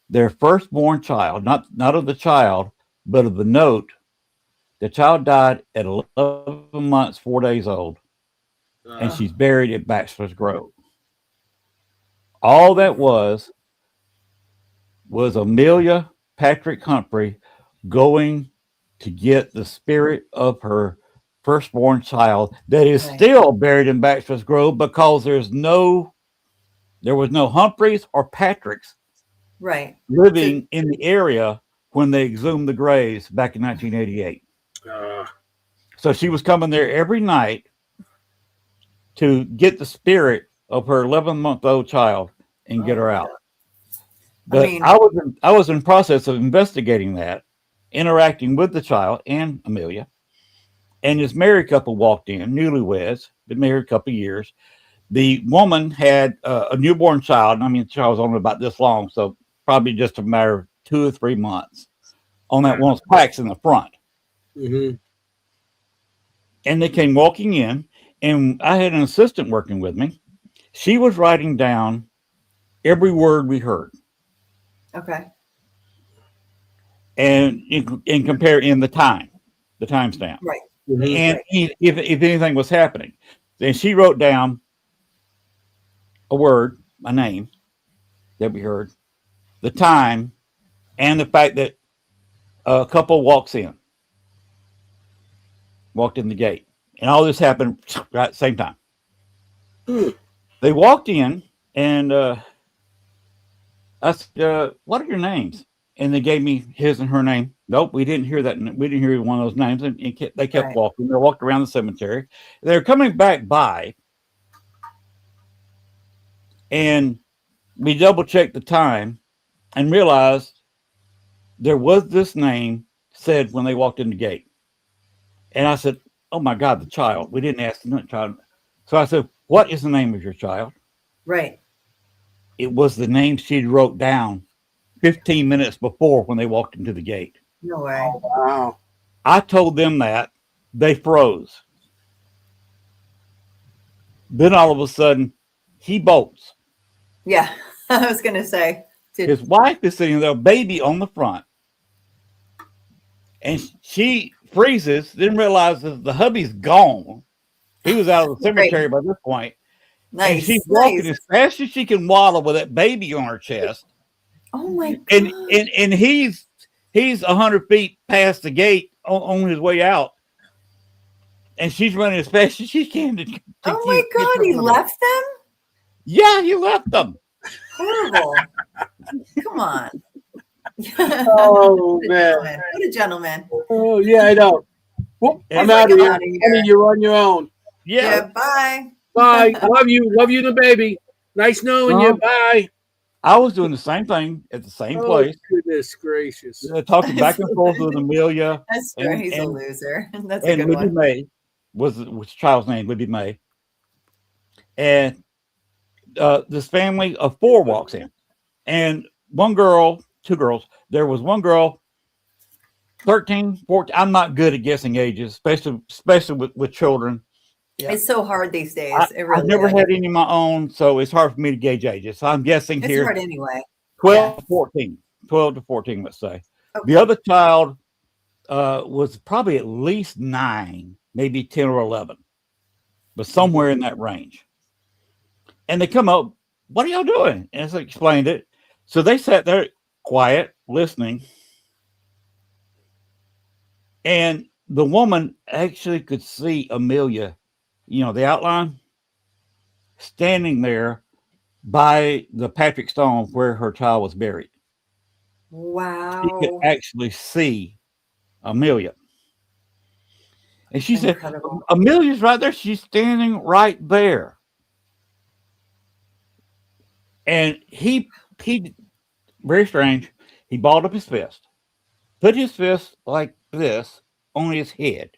their firstborn child, not of the child, but of the note. The child died at 11 months, 4 days old, and she's buried at Bachelor's Grove. All that was Amelia Patrick Humphrey going to get the spirit of her firstborn child that is still buried in Bachelor's Grove, because there was no Humphreys or Patricks living in the area when they exhumed the graves back in 1988. So she was coming there every night to get the spirit of her 11-month-old child and get her out. But I was in process of investigating that, interacting with the child and Amelia. And this married couple walked in, newlyweds, been married a couple of years. The woman had a newborn child. I mean, the child was only about this long, so probably just a matter of 2 or 3 months on that one of those plaques in the front. Mm-hmm. And they came walking in, and I had an assistant working with me. She was writing down every word we heard. Okay. And compare in the timestamp. Right. Mm-hmm. And if anything was happening. Then she wrote down a word, a name that we heard, the time, and the fact that a couple walked in the gate. And all this happened right at the same time. They walked in, and I said, what are your names? And they gave me his and her name. Nope, we didn't hear that. We didn't hear one of those names. And they kept walking. They walked around the cemetery. They're coming back by, and we double-checked the time and realized there was this name said when they walked in the gate. And I said, oh, my God, the child. We didn't ask the child. So I said, what is the name of your child? Right. It was the name she wrote down 15 minutes before when they walked into the gate. No way. Oh, wow. I told them that. They froze. Then all of a sudden, he bolts. Yeah, I was going to say. His wife is sitting there, baby on the front. And she freezes, then realizes the hubby's gone. He was out of the cemetery by this point. Nice. And she's walking as fast as she can waddle with that baby on her chest. Oh my God. And he's 100 feet past the gate on his way out. And she's running as fast as she can to oh my God, he left them? Yeah, he left them. Horrible. Come on. Oh, man. What a gentleman. Oh, yeah, I know. Whoop, I'm out of here. Honey, you're on your own. Yeah, bye. Bye. Love you. Love you, the baby. Nice knowing you. Bye. I was doing the same thing at the same place. Goodness gracious. Talking back and forth with Amelia. That's true. He's a loser. That's a and good Libby one. May was the child's name, Libby May. And this family of 4 walks in. And 1 girl, 2 girls. There was 1 girl, 13, 14. I'm not good at guessing ages, especially with children. Yeah. It's so hard these days. I've never had any of my own, so it's hard for me to gauge ages. So I'm guessing it's here. It's hard anyway. 12 to 14. 12 to 14, let's say. Okay. The other child was probably at least 9, maybe 10 or 11, but somewhere in that range. And they come up, what are y'all doing? And I explained it. So they sat there quiet, listening. And the woman actually could see Amelia, the outline, standing there by the Patrick Stone where her child was buried. She could Wow. actually see Amelia. And she said, Incredible. Amelia's right there. She's standing right there. And he very strange. He balled up his fist, put his fist like this on his head,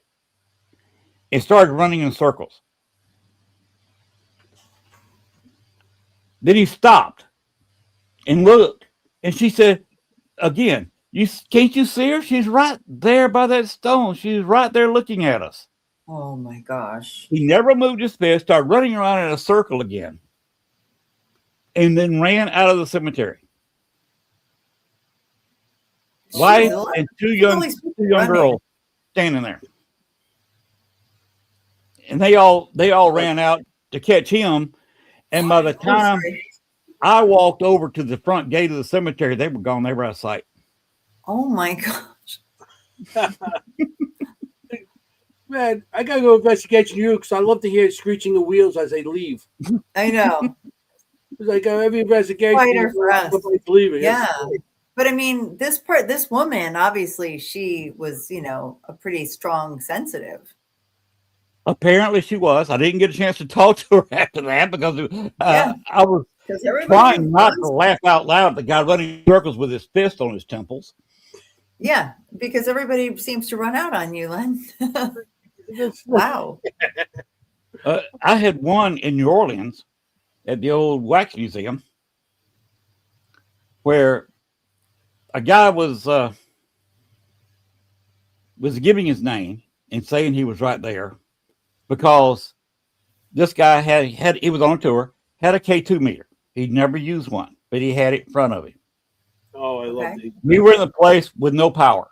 and started running in circles. Then he stopped and looked, and she said, again, can't you see her? She's right there by that stone. She's right there looking at us. Oh my gosh. He never moved his fist, started running around in a circle again, and then ran out of the cemetery. Wife and two young girls standing there. And they all ran out to catch him. And by the time I walked over to the front gate of the cemetery, they were gone. They were out of sight. Oh my gosh. Man, I gotta go investigate you because I love to hear screeching the wheels as they leave. I know. It's like every investigation. Quieter for us. Leaving. Yeah. But I mean, this woman, obviously, she was, a pretty strong sensitive. Apparently she was. I didn't get a chance to talk to her after that because I was trying not to laugh out loud at the guy running circles with his fist on his temples. Yeah, because everybody seems to run out on you, Len. Wow. I had one in New Orleans at the old wax museum where a guy was giving his name and saying he was right there because this guy he was on a tour, had a K2 meter. He'd never used one, but he had it in front of him. Oh, I love it. We were in the place with no power.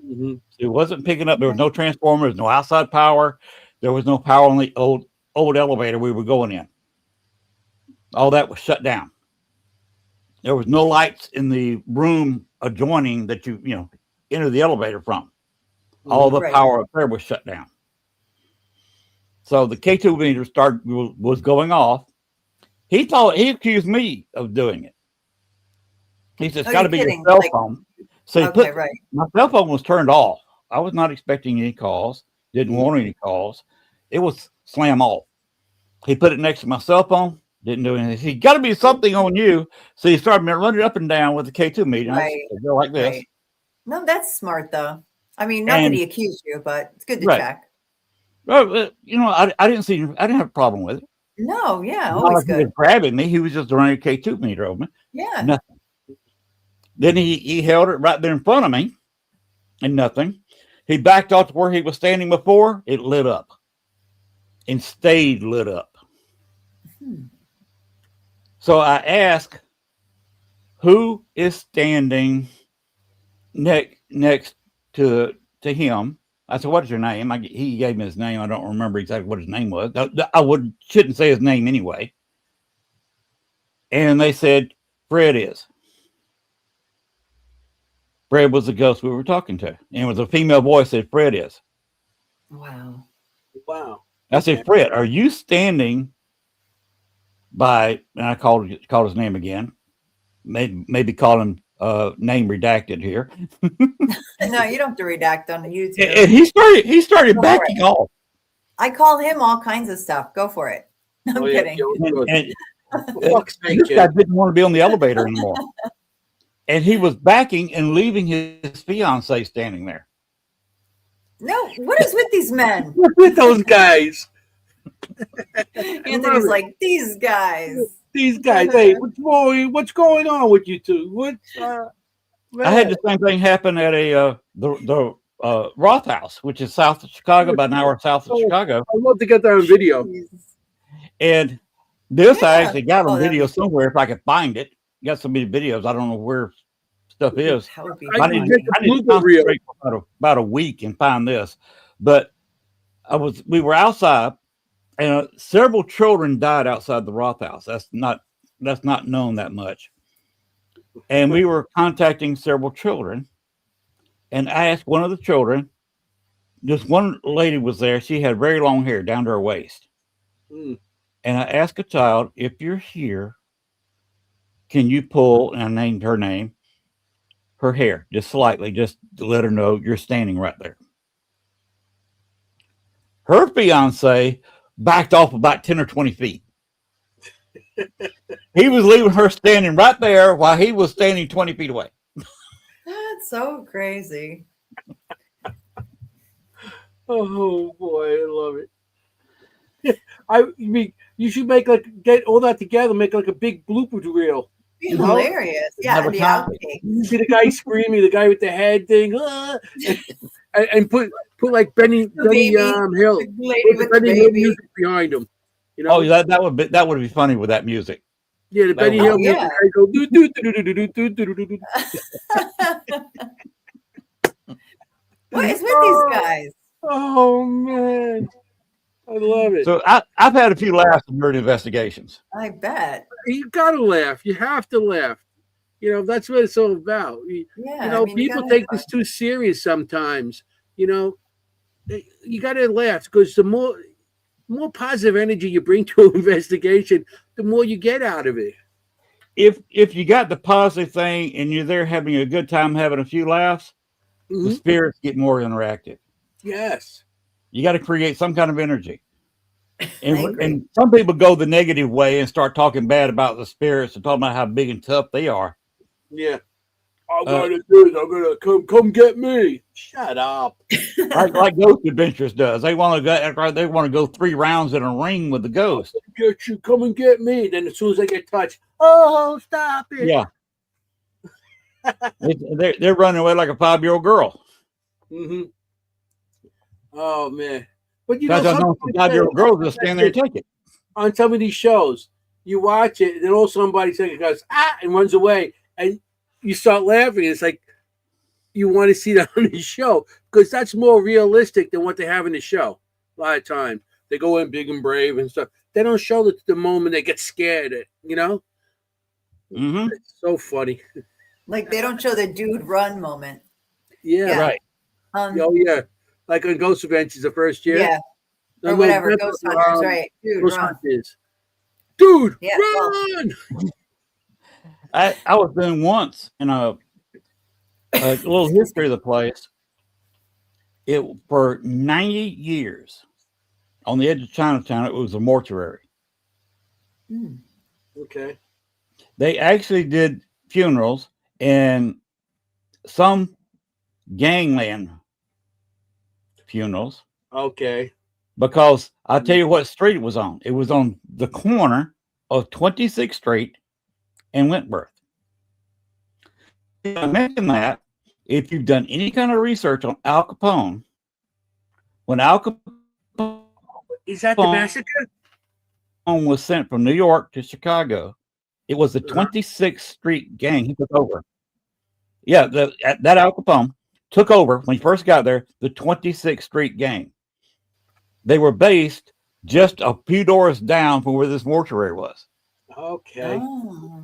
Mm-hmm. It wasn't picking up. There was no transformer. There was no outside power. There was no power on the old elevator we were going in. All that was shut down. There was no lights in the room adjoining that you enter the elevator from. All the power up there was shut down. So the K2 meter was going off. He accused me of doing it. He said, it's got to be your cell phone. So my cell phone was turned off. I was not expecting any calls. Didn't want any calls. It was slam off. He put it next to my cell phone. Didn't do anything. He got to be something on you. So he started running up and down with the K2 meter. Go like this. Right. No, that's smart though. I mean, not that he accused you, but it's good to check. Well, I didn't have a problem with it. No, yeah, always good. He was grabbing me. He was just running a K2 meter over me. Yeah. Nothing. Then he held it right there in front of me and nothing. He backed off to where he was standing before. It lit up and stayed lit up. So I asked, who is standing next to him? I said, what is your name? He gave me his name. I don't remember exactly what his name was. I shouldn't say his name anyway. And they said, Fred is. Fred was the ghost we were talking to. And it was a female voice that said, Fred is. Wow. I said, Fred, are you standing by, and I called his name again. Maybe call him name redacted here. No, you don't have to redact on the YouTube. And he started backing off. I call him all kinds of stuff. Go for it. I'm kidding. This guy didn't want to be on the elevator anymore. And he was backing and leaving his fiance standing there. No, what is with these men? What's with those guys? Anthony's like, these guys. Hey, what's going on with you two? I had the same thing happen at the Roth House, which is south of Chicago, about an hour south of Chicago. I'd love to get that on video. And this I actually got on video somewhere if I could find it. Got so many videos, I don't know where stuff is. I need to concentrate for about a week and find this. But we were outside, and several children died outside the Roth House. That's not known that much. And we were contacting several children, and I asked one of the children this one lady was there. She had very long hair down to her waist. Mm. And I asked a child, if you're here, can you pull, and I named her name, her hair, just slightly, just to let her know you're standing right there. Her fiance backed off about 10 or 20 feet. He was leaving her standing right there while he was standing 20 feet away. That's so crazy. Oh boy, I love it. I mean, you should get all that together, make like a big blooper reel. Be hilarious. Yeah, Have a and the copy. outtakes. You see the guy screaming, the guy with the head thing, and put like Benny baby. Hill, The lady put the with the Benny Hill baby. music behind him. You know? Oh, that would be funny with that music. Yeah, the That Benny would- Hill Oh, music. yeah. I go do do do do do do do do do. What is with these guys? Oh man, I love it. So I've had a few laughs in murder investigations. I bet. You gotta laugh. You have to laugh. You know, that's what it's all about. Yeah. You know, I mean, people gotta take have this too serious sometimes. You know, you got to laugh because the more positive energy you bring to an investigation, the more you get out of it. If you got the positive thing and you're there having a good time, having a few laughs, the Mhm. spirits get more interactive. Yes. You got to create some kind of energy. I And, agree. and some people go the negative way and start talking bad about the spirits and talking about how big and tough they are. Yeah. I'm gonna do it. I'm gonna come get me. Shut up. Like Ghost Adventures does. They want to go 3 rounds in a ring with the ghost. Get you. Come and get me. Then as soon as I get touched, oh, stop it. Yeah. They're running away like a 5-year-old girl. Mm-hmm. Oh man. But you know, That's how some 5-year-old girls just stand there and take it. on some of these shows, you watch it, and then all somebody goes and runs away, and you start laughing. It's like you want to see that on the show because that's more realistic than what they have in the show. A lot of times they go in big and brave and stuff. They don't show the moment they get scared. You know, Mm-hmm. it's so funny. Like they don't show the dude run moment. Yeah, Yeah. Right. Oh yeah, like on Ghost Adventures the first year. Yeah. No, Or whatever. that's Ghost what, Hunters, right? Dude, Ghost run. Hunters. Dude, Yeah, well- run! I was doing once in a little history of the place. It for 90 years on the edge of Chinatown, it was a mortuary. Mm. Okay. They actually did funerals and some gangland funerals Okay. because I'll tell you what street it was on. It was on the corner of 26th Street and Wentworth. I mentioned that if you've done any kind of research on Al Capone, when Al Capone Is that the massacre? was sent from New York to Chicago, it was the 26th Street gang he took over. Yeah, that Al Capone took over when he first got there, the 26th Street gang. They were based just a few doors down from where this mortuary was. Okay. Oh.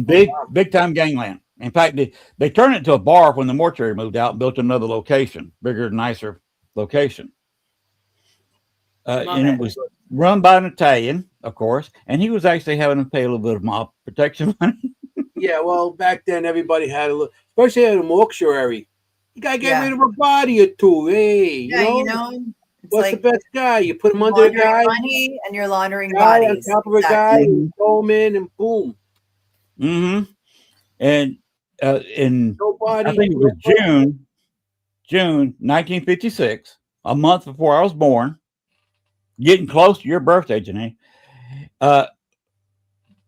Big time gangland. In fact, they turned it into a bar when the mortuary moved out and built another location, bigger, nicer location. And it was run by an Italian, of course, and he was actually having to pay a little bit of mob protection money. Yeah, well, back then everybody had a little, especially at a mortuary. You gotta get Yeah. rid of a body or two. Hey, Yeah, it's what's like the best guy? You put him under a laundering guy, money and you're laundering guy on bodies. top of a guy, and throw him in, and boom. Mm-hmm. And in Nobody. I think it was June 1956, a month before I was born, getting close to your birthday, Janine.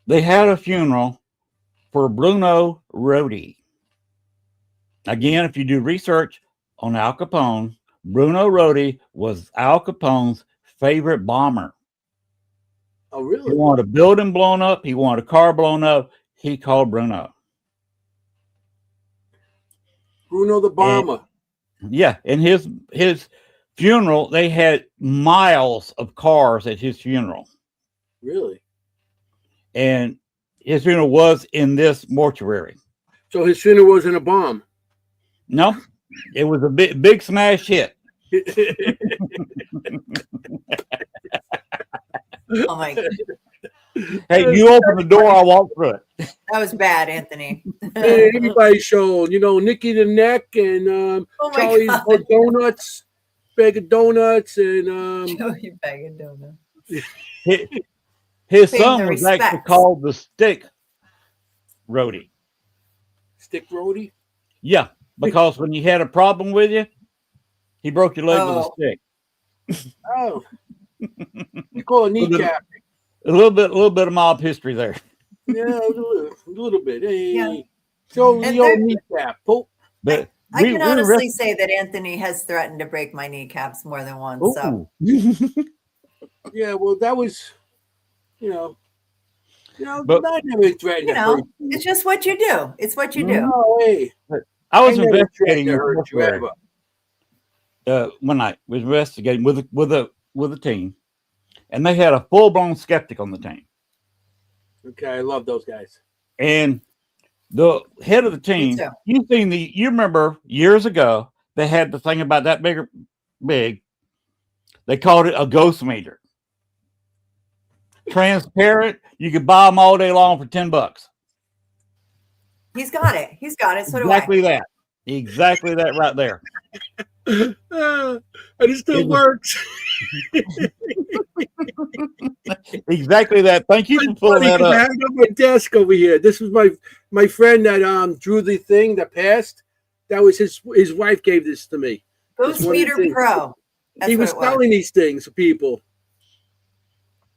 They had a funeral for Bruno Rodi. Again, if you do research on Al Capone, Bruno Rodi was Al Capone's favorite bomber. Oh, He really? wanted a building blown up. He wanted a car blown up. He called Bruno. Bruno the Bomber. Yeah, and his funeral, they had miles of cars at his funeral. Really? And his funeral was in this mortuary. So his funeral wasn't a bomb. No, it was a big smash hit. Oh my, Hey, you open the door, I'll walk through it. that was bad, Anthony. Hey, everybody showed, Nicky the Neck and Oh my Charlie's God. Donuts, bag of donuts, and Joey Bag of Donuts. His Paying son the was actually respects. called the Stick Roadie. Stick Roadie. Yeah, because when you had a problem with you, he broke your leg with a Oh. stick. Oh, we call it kneecap. A little bit of mob history there. Yeah, a little bit. Hey, Yeah. show And the old kneecap. Oh, But I can honestly say that Anthony has threatened to break my kneecaps more than once. So yeah. Well, that was, But- I never threatened to hurt you. it's just what you do. It's what you do. No, hey, I was never investigating threatened to hurt you mortuary. ever. One night. Was investigating with a team, and they had a full-blown skeptic on the team. Okay, I love those guys. And the head of the team, Me too. you remember years ago, they had the thing about that big. They called it a ghost meter. Transparent. You could buy them all day long for $10. He's got it. He's got it. So Exactly do I. that. Exactly that right there. And it still works. Exactly that. Thank you for pulling that I up. have it on my desk over here. This was my friend that drew the thing that passed. That was his wife gave this to me. Ghost one of the Meter things. Pro. That's He what was it was. selling these things to people.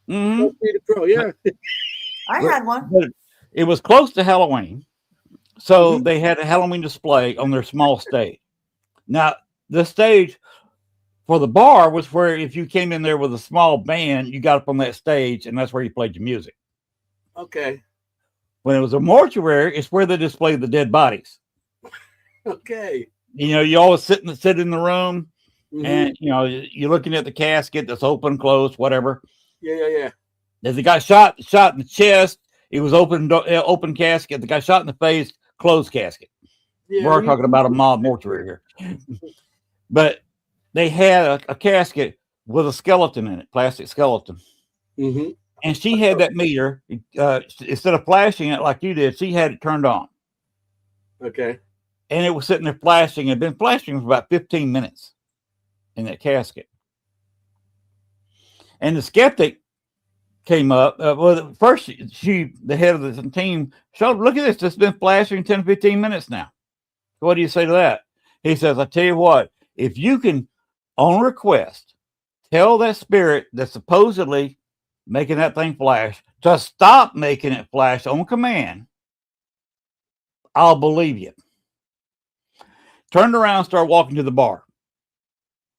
Mhm. Ghost Meter Pro, yeah. I had one. But it was close to Halloween, so they had a Halloween display on their small stage. Now, the stage for the bar was where if you came in there with a small band, you got up on that stage, and that's where you played your music. Okay. When it was a mortuary, it's where they displayed the dead bodies. Okay. You always sit in the room, Mhm. and you're looking at the casket that's open, closed, whatever. Yeah. If the guy shot in the chest, it was open casket. The guy shot in the face, closed casket. Yeah, We're talking about a mob mortuary here. But they had a casket with a skeleton in it, plastic skeleton. Mm-hmm. And she had that meter. Instead of flashing it like you did, she had it turned on. Okay. And it was sitting there flashing. It had been flashing for about 15 minutes in that casket. And the skeptic came up. Well, first, the head of the team, showed, look at this. It's been flashing 10 to 15 minutes now. What do you say to that? He says, I tell you what, if you can, on request, tell that spirit that's supposedly making that thing flash to stop making it flash on command, I'll believe you. Turned around, started walking to the bar.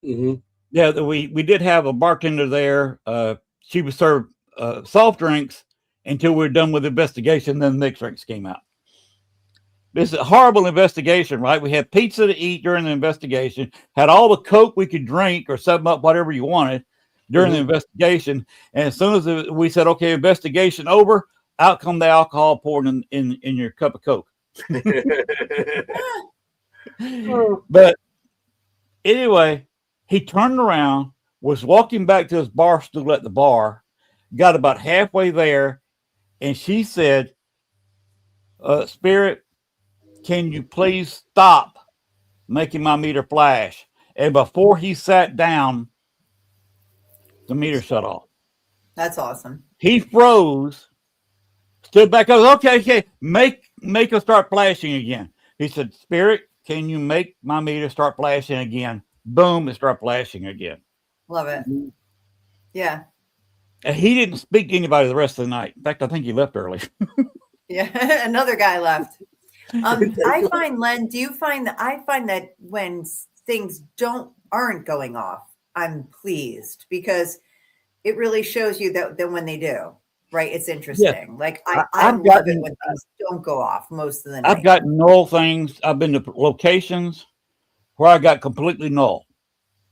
Mm-hmm. Yeah, we did have a bartender there. She would serve soft drinks until we were done with the investigation. Then the mixed drinks came out. This is a horrible investigation, right? We had pizza to eat during the investigation, had all the Coke we could drink or sub up whatever you wanted during the investigation. And as soon as we said, okay, investigation over, out come the alcohol poured in your cup of Coke. But anyway, he turned around, was walking back to his bar stool at the bar, got about halfway there, and she said, Spirit, can you please stop making my meter flash? And before he sat down, the meter shut off. That's awesome. He froze, stood back up. Okay, make us start flashing again. He said, Spirit, can you make my meter start flashing again? Boom, it started flashing again. Love it. Yeah. And he didn't speak to anybody the rest of the night. In fact, I think he left early. Yeah. Another guy left. I find, Len, do you find that I find that when things aren't going off, I'm pleased because it really shows you that when they do, right? It's interesting. Yeah. Like I love it when things don't go off most of the night. I've got null things. I've been to locations where I got completely null.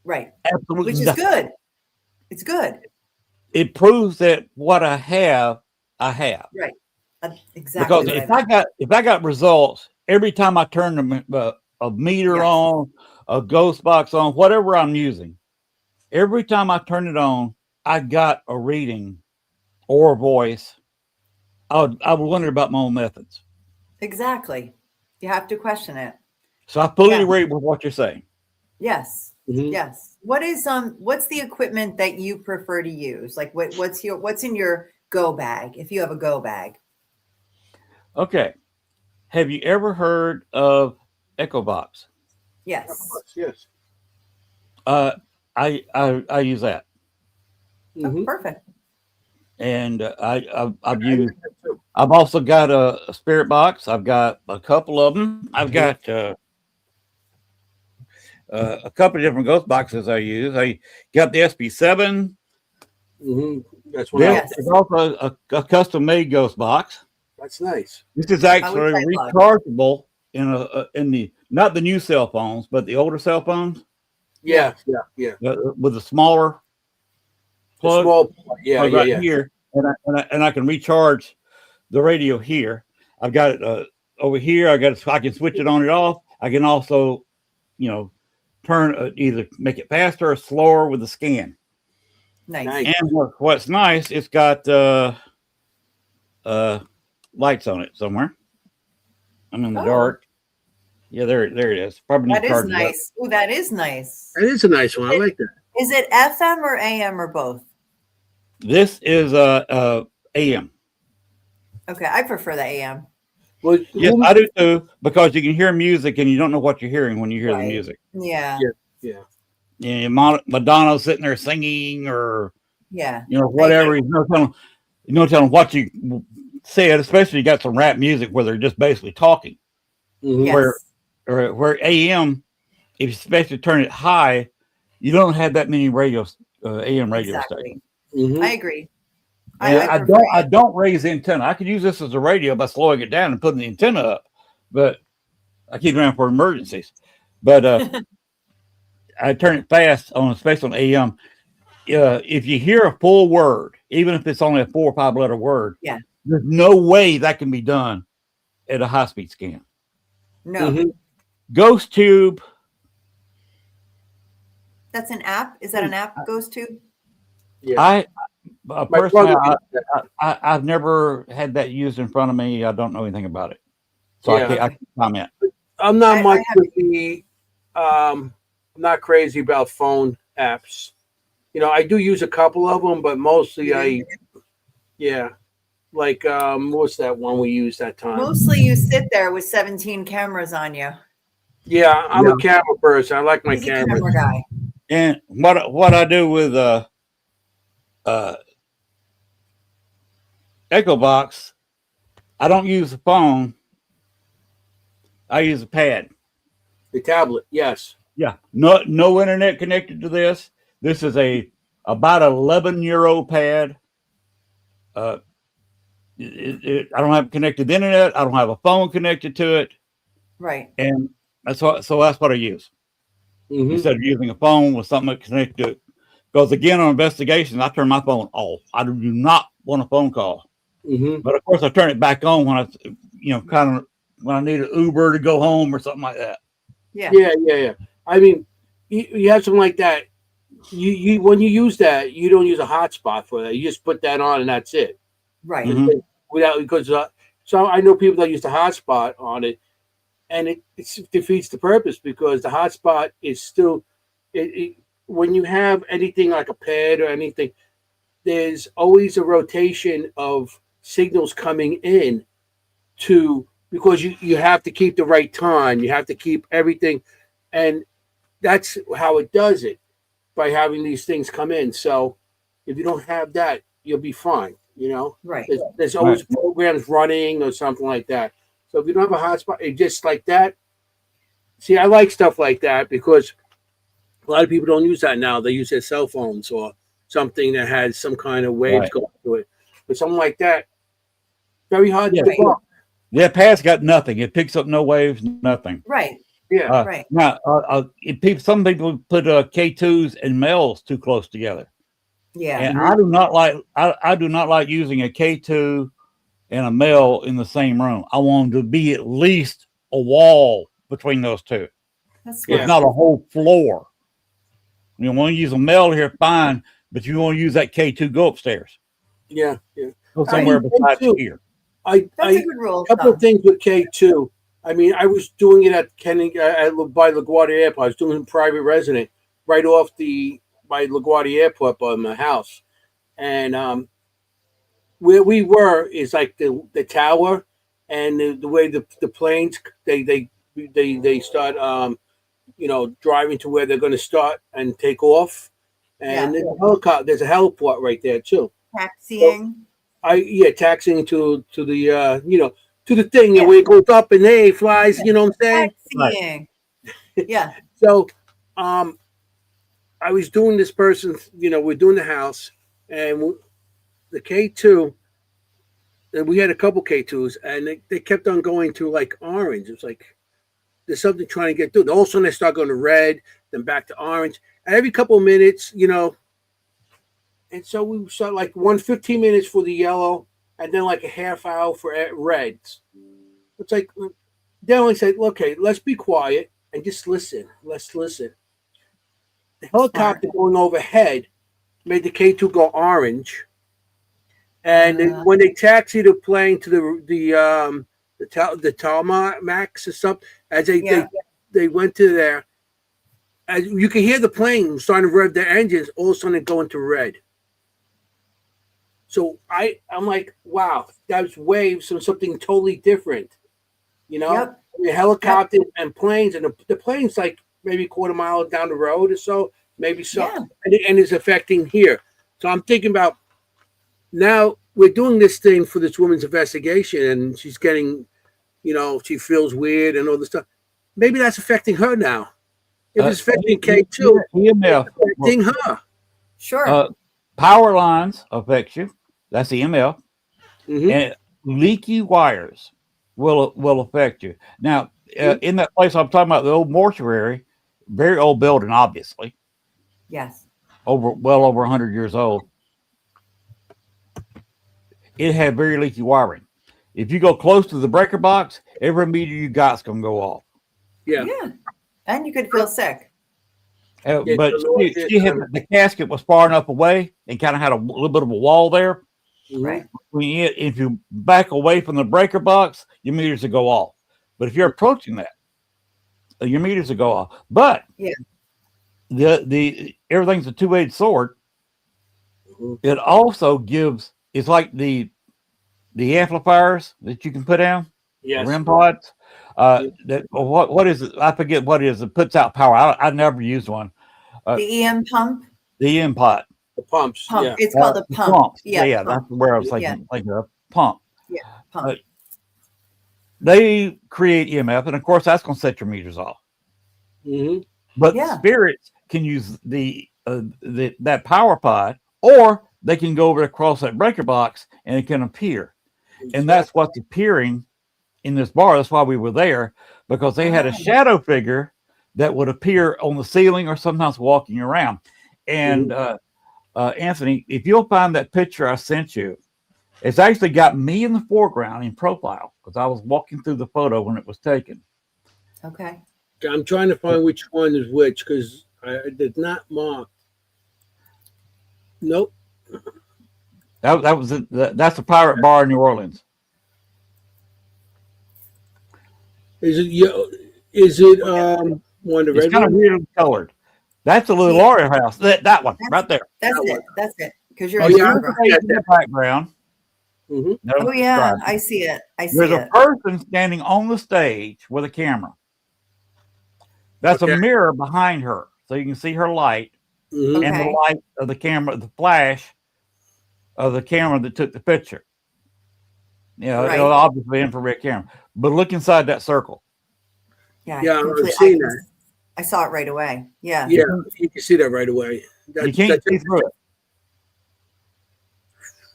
Right. Absolutely. Which is good. It's good. It proves that what I have, I have. Right. Exactly. Because if I got results every time I turn a meter on a ghost box on, whatever I'm using, every time I turn it on, I got a reading or a voice. I would wonder about my own methods. Exactly. You have to question it. So I fully Yeah. agree with what you're saying. Yes. Mhm. Yes. What's the equipment that you prefer to use? Like what's in your go bag if you have a go bag? Okay. Have you ever heard of Echo Box? Yes. Yes. I use that, Oh, Mhm. perfect. and I've I used. think that too. I've also got a spirit box. I've got a couple of them. I've got a couple of different ghost boxes I use. I got the SB7. Mhm. That's what This I. Yes. is also a custom made ghost box. That's nice. This is Which actually I love. rechargeable in the not the new cell phones, but the older cell phones Yeah. Yeah. Yeah. with a smaller The plug. small. Yeah. Plug Yeah. right Yeah. here, and I can recharge the radio here. I've got it over here. I can switch it on and off. I can also, you know, turn either make it faster or slower with the scan. Nice. Nice. And what's nice, it's got lights on it somewhere. I'm in the Oh. dark. Yeah, there it is. Probably need That to is charge it up. nice. Oh, that is nice. That is a nice one. I like that. Is it FM or AM or both? This is AM. Okay, I prefer the AM. Well, Yes, I do too, because you can hear music and you don't know what you're hearing when you hear the Right. music. Yeah. Yeah. Yeah, Madonna's sitting there singing, or Yeah. whatever. You know, telling what you said. Especially you got some rap music where they're just basically talking. Mhm. Yes. Where AM, if you especially turn it high, you don't have that many AM radio stations. Exactly. Mhm. I agree. And I prefer I don't raise the antenna. I could use this as a radio by slowing it down and putting the antenna up, but I keep it around for emergencies. But I turn it fast on, especially on AM. If you hear a full word, even if it's only a 4 or 5 letter word, Yeah. there's no way that can be done at a high speed scan. No. Mhm. Ghost Tube. That's an app. Is that an app goes to? Yeah. I My personally, brother. I've never had that used in front of me. I don't know anything about it, so I Yeah. can't comment. I'm not I much have- with the. I'm not crazy about phone apps. You know, I do use a couple of them, but mostly yeah. Like what's that one we used that time? Mostly you sit there with 17 cameras on you. Yeah, I'm a camera person. I like my He's a cameras. camera guy. And what I do with Echo Box, I don't use the phone. I use a pad. The tablet, yes. Yeah, no internet connected to this. This is about 11-year-old pad. I don't have connected internet. I don't have a phone connected to it, Right. and that's what I use Mhm. instead of using a phone with something connected to it. Because again, on investigations, I turn my phone off. I do not want a phone call. Mhm. But of course, I turn it back on when kind of when I need an Uber to go home or something like that. Yeah. Yeah. I mean, you have something like that. You when you use that, you don't use a hotspot for that. You just put that on and that's it. Right. Mhm. Without because so I know people that use the hotspot on it, and it defeats the purpose because the hotspot is still when you have anything like a pad or anything, there's always a rotation of signals coming in to because you have to keep the right time, you have to keep everything, and that's how it does it by having these things come in. So if you don't have that, you'll be fine. You know, Right. there's always programs running or something like that. So if you don't have a hotspot, it just like that. See, I like stuff like that because a lot of people don't use that now. They use their cell phones or something that has some kind of waves Right. going through it. But something like that, very hard Yeah. to debug. Yeah, pad's got nothing. It picks up no waves, nothing. Right. Yeah. Right. Now, some people put K2s and males too close together, Yeah. and I do not like using a K2 and a male in the same room. I want them to be at least a wall between those two. That's It's smart. not a whole floor. You want to use a male here, fine, but you want to use that K2, go upstairs. Yeah. Go somewhere besides K2, here. That's a good rule. A couple of things with K2. I mean, I was doing it at by LaGuardia Airport. I was doing it private resident right off by LaGuardia Airport by my house. And where we were is like the tower, and the way the planes they start driving to where they're going to start and take off, and there's a heliport right there too. Taxiing. Taxiing to the to the thing where it goes up and it flies. You know what I'm saying? Taxiing. Right. Yeah. So, I was doing this person's. We're doing the house, and the K2. And we had a couple K2s, and they kept on going to like orange. It's like there's something trying to get through. All of a sudden, they start going to red, then back to orange. And every couple of minutes, and so we start like 15 minutes for the yellow, and then like a half hour for reds. It's like, then I said, okay, let's be quiet and just listen. Let's listen. The helicopter going overhead made the K2 go orange. And when they taxied the plane to the tarmacs and stuff, as they went to there, as you can hear the plane starting to rev their engines, all of a sudden it go into red. So I'm like, wow, that's waves from something totally different. Yep. The helicopter and planes, and the plane's like maybe a quarter mile down the road or so, maybe so, and it's affecting here. So I'm thinking about. Now we're doing this thing for this woman's investigation, and she's getting, she feels weird and all this stuff. Maybe that's affecting her now. If it's affecting K2, EMF, it's affecting her. Sure. Power lines affect you. That's EMF. Mm-hmm. And leaky wires will affect you. Now, in that place I'm talking about, the old mortuary, very old building, obviously. Yes. Well over 100 years old. It had very leaky wiring. If you go close to the breaker box, every meter you got's going to go off. Yeah. And you could feel sick. But she had, the casket was far enough away and kind of had a little bit of a wall there. Right. If you back away from the breaker box, your meters will go off. But if you're approaching that, your meters will go off. But the everything's a two-edged sword. It also gives. It's like the amplifiers that you can put down, REM pods. What is it? I forget what it is. It puts out power. I never used one. The EM pump. The EM pod. The pumps. Pump. Yeah. It's called a pump. Pumps. Yeah. That's where I was thinking. Like a pump. Yeah. Pump. They create EMF, and of course, that's going to set your meters off. Mm-hmm. But spirits can use that power pod, or they can go over across that breaker box and it can appear. And that's what's appearing in this bar. That's why we were there, because they had a shadow figure that would appear on the ceiling or sometimes walking around. And Anthony, if you'll find that picture I sent you, it's actually got me in the foreground in profile because I was walking through the photo when it was taken. Okay. I'm trying to find which one is which because I did not mark. Nope. That's a pirate bar in New Orleans. Is it one of the It's kind of weirdly colored. That's a little Laura house. That one right there. That's it. Because you're in the background. Mm-hmm. No, I see it. There's a person standing on the stage with a camera. That's a mirror behind her, so you can see her light and the light of the camera, the flash of the camera that took the picture. It'll obviously infrared camera. But look inside that circle. I've seen that. I saw it right away. Yeah, you can see that right away. You can't see through it.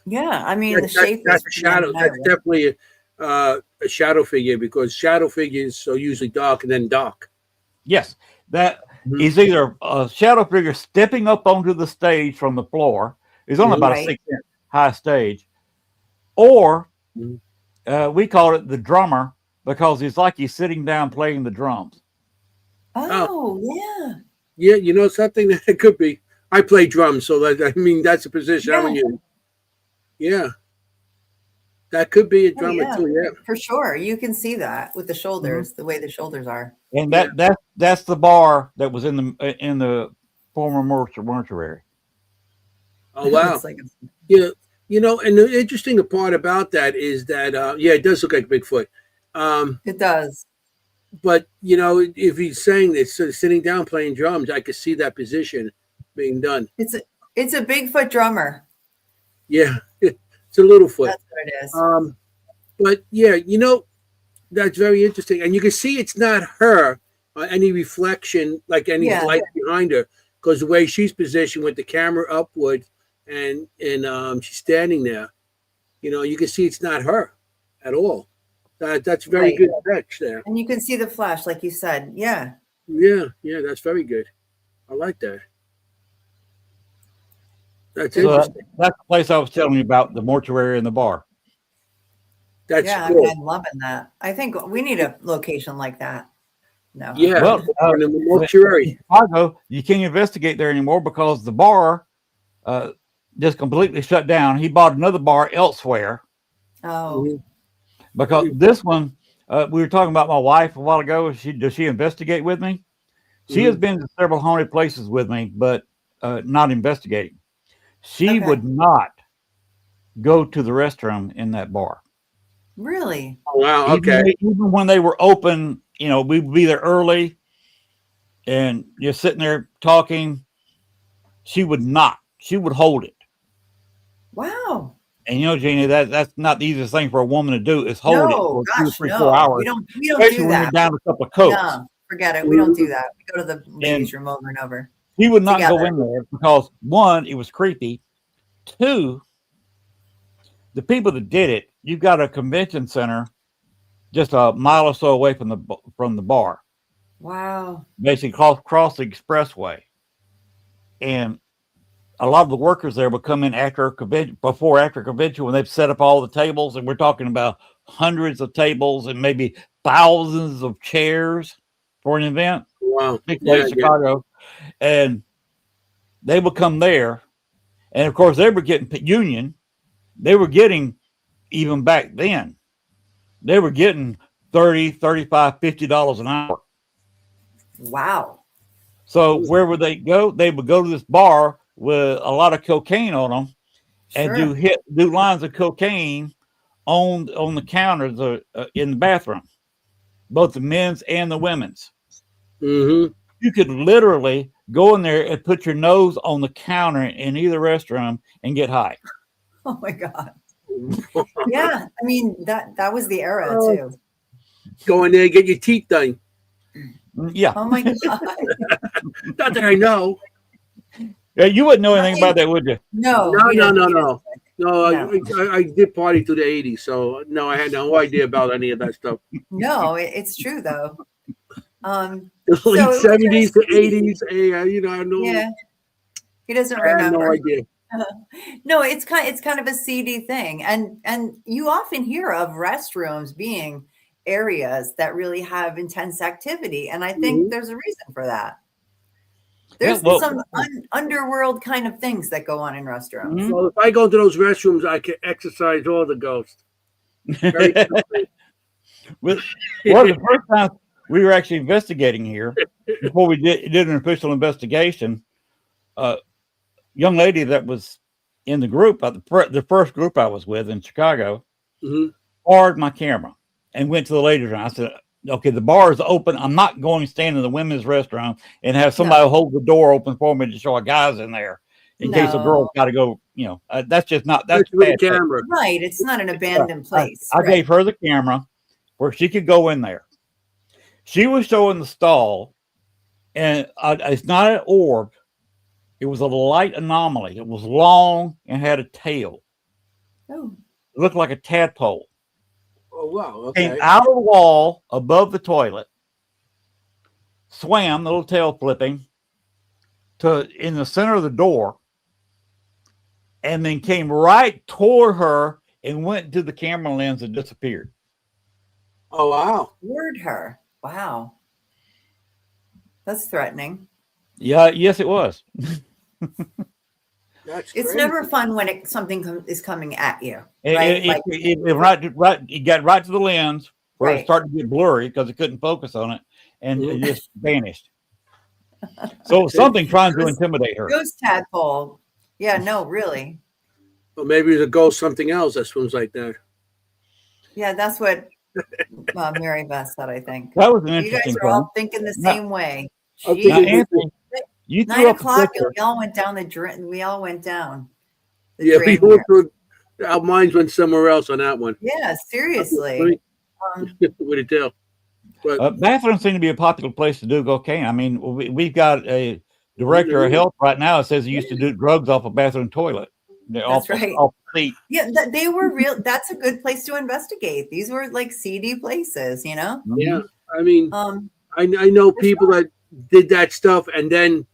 Yeah, I mean the shape. That's a shadow. That's definitely a shadow figure because shadow figures are usually dark and then dark. Yes, that is either a shadow figure stepping up onto the stage from the floor. It's only about a 6-inch high stage, or we call it the drummer because it's like he's sitting down playing the drums. Oh, yeah. Yeah, you know something that it could be. I play drums, so I mean that's a position I'm Yeah. in. You. Yeah, that could be a Oh, drummer yeah. too. Yeah. For sure. You can see that with the Mhm. shoulders, the way the shoulders are. And Yeah. that's the bar that was in the former mortuary. Oh wow. It's like, Yeah. You know, and the interesting part about that is that yeah, it does look like Bigfoot. it does. But you know, if he's saying this, so sitting down playing drums, I could see that position being done. It's a, it's a Bigfoot drummer. Yeah, it's a little foot. That's what it is. But yeah, you know, that's very interesting, and you can see it's not her, any reflection, like any Yeah. light behind her, because the way she's positioned with the camera upward, and she's standing there, you know, you can see it's not her at all. That's very Right. good catch there. And you can see the flash, like you said. Yeah. Yeah, yeah, that's very good. I like that. That's So interesting. that's the place I was telling you about, the mortuary and the bar. That's Yeah. cool. I'm loving that. I think we need a location like that. No. Yeah, Well, in the mortuary. Chicago, you can't investigate there anymore because the bar just completely shut down. He bought another bar elsewhere Oh, Mhm. because this one, we were talking about my wife a while ago. Does she investigate with me? She has been to several haunted places with me, but not investigating. She Okay. would not go to the restroom in that bar. really? Oh, wow. Okay. Even when they were open, you know, we'd be there early and you're sitting there talking. She would not. She would hold it. Wow. And you know, Jeannie, that's not the easiest thing for a woman to do is hold it No, for 2, gosh, 3, 4 no. hours, We don't especially do when you're that. down a couple of cokes. No, forget it. We don't do that. We go to the ladies' room over and over. He would not go Together. in there because 1, it was creepy. 2, the people that did it, you've got a convention center just a mile or so away from the bar, Wow. basically cross the expressway. And a lot of the workers there would come in after convention when they've set up all the tables, and we're talking about hundreds of tables and maybe thousands of chairs for an event. Wow. Big Yeah, place, Chicago, and they would come there, and of course they were getting union. They were getting, even back then, they were getting $30, $35, $50 an hour. Wow. So where would they go? They would go to this bar with a lot of cocaine on them and Sure. do lines of cocaine on the counters in the bathroom, both the men's and the women's. Mm-hmm. You could literally go in there and put your nose on the counter in either restroom and get high. Oh my God. Yeah. I mean, that was the era Oh. too. Go in there and get your teeth done. Yeah. Oh my God. Not that I know. Yeah, you wouldn't know anything about that, would you? No. No, we no, didn't. no, We no. No, No. I did party through the 80s, so no, I had no idea about any of that stuff. didn't. No, it's true though. The So late it was 70s to just- 80s, you know, I know. Yeah. He doesn't I had remember. no idea. No, it's kind of a seedy thing, and you often hear of restrooms being areas that really have intense activity, and I think Mhm. there's a reason for that. There's Yeah, well- some underworld kind of things that go on in restrooms. Mhm. Well, if I go into those restrooms, I can exercise all the ghosts. Very quickly. Well, the first time we were actually investigating here, before we did an official investigation, young lady that was in the group, the first group I was with in Chicago, Mhm. borrowed my camera and went to the ladies' room. I said, okay, the bar is open. I'm not going to stand in the women's restroom and have somebody hold the door open for me to show a guy's in there in case a girl's got to go. You know, that's just not, that's Especially with bad. the camera. Right, it's not an abandoned place. I right. gave her the camera where she could go in there. She was showing the stall, and it's not an orb. It was a light anomaly. It was long and had a tail. Oh, It looked like a tadpole. Oh, wow. Okay. Came out of the wall above the toilet, swam, the little tail flipping, to in the center of the door, and then came right toward her and went to the camera lens and disappeared. Oh, wow. word her. Wow. That's threatening. Yeah, yes, it was. That's It's crazy. never fun when something is coming at you, It, right? it got right to the lens where it Right. started to get blurry because it couldn't focus on it, and it Mhm. just vanished. So something trying to intimidate her. Ghost tadpole. Yeah, no, really. Or maybe it's a ghost something else that swims like that. Yeah, that's what Mary Beth said, I think. That was an You guys interesting are all thing. thinking the Now- same way. I'm Now, thinking- Anthony, you threw 9 up a o'clock, picture. we all went down the drain. We all went down the Yeah, we drain went here. through, our minds went somewhere else on that one. Yeah, seriously. What it tell? But Bathrooms seem to be a popular place to do cocaine. I mean, we've got a director of health right now that says he used to do drugs off a bathroom toilet. That's right. Off the seat. Yeah, they were real. That's a good place to investigate. These were like seedy places, you know? yeah, I mean, Um, I know people that did that stuff and then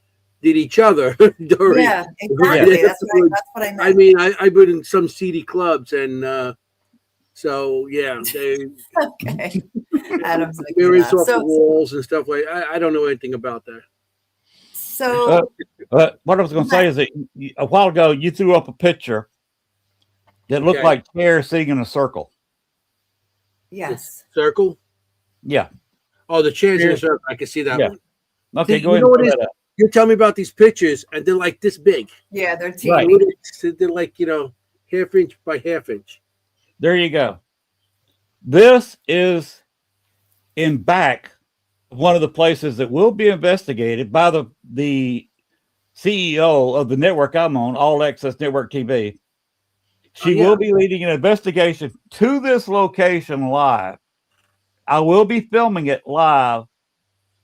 did each other. during, yeah, exactly. That's what I meant. I mean, I've been in some seedy clubs, and so yeah, they Okay. Adam's making mirrors that. off the walls and stuff like. I don't know anything about that. So What I was going to say is that a while ago you threw up a picture that looked Okay. like chairs sitting in a circle. yes. Circle. Yeah. Oh, the chairs in Yeah. a circle. I can see that Yeah. one. Okay, See, go you ahead. know And what put it is? that up. You tell me about these pictures, and they're like this big. Yeah, they're Right. teeny. They're like half inch by half inch. There you go. This is in back of one of the places that will be investigated by the CEO of the network I'm on, All Access Network TV. She yeah. will be leading an investigation to this location live. I will be filming it live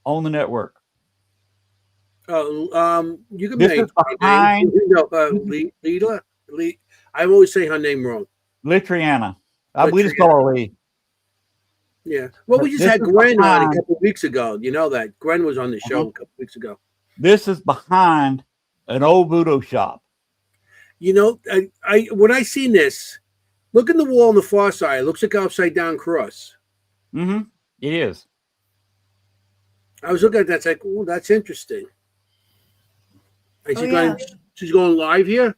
on the network. You can This make is behind Lila. I always say her name wrong. Litriana. We just call her Lee. Yeah. Well, we just This had is Gwen on a behind- couple of weeks ago. You know that Gwen was on the show Uh-huh. a couple of weeks ago. This is behind an old voodoo shop. You know, I when I seen this, look at the wall on the far side. It looks like an upside down cross. Mm-hmm. It is. I was looking at that. It's like, oh, that's interesting. And Oh, she's going live here.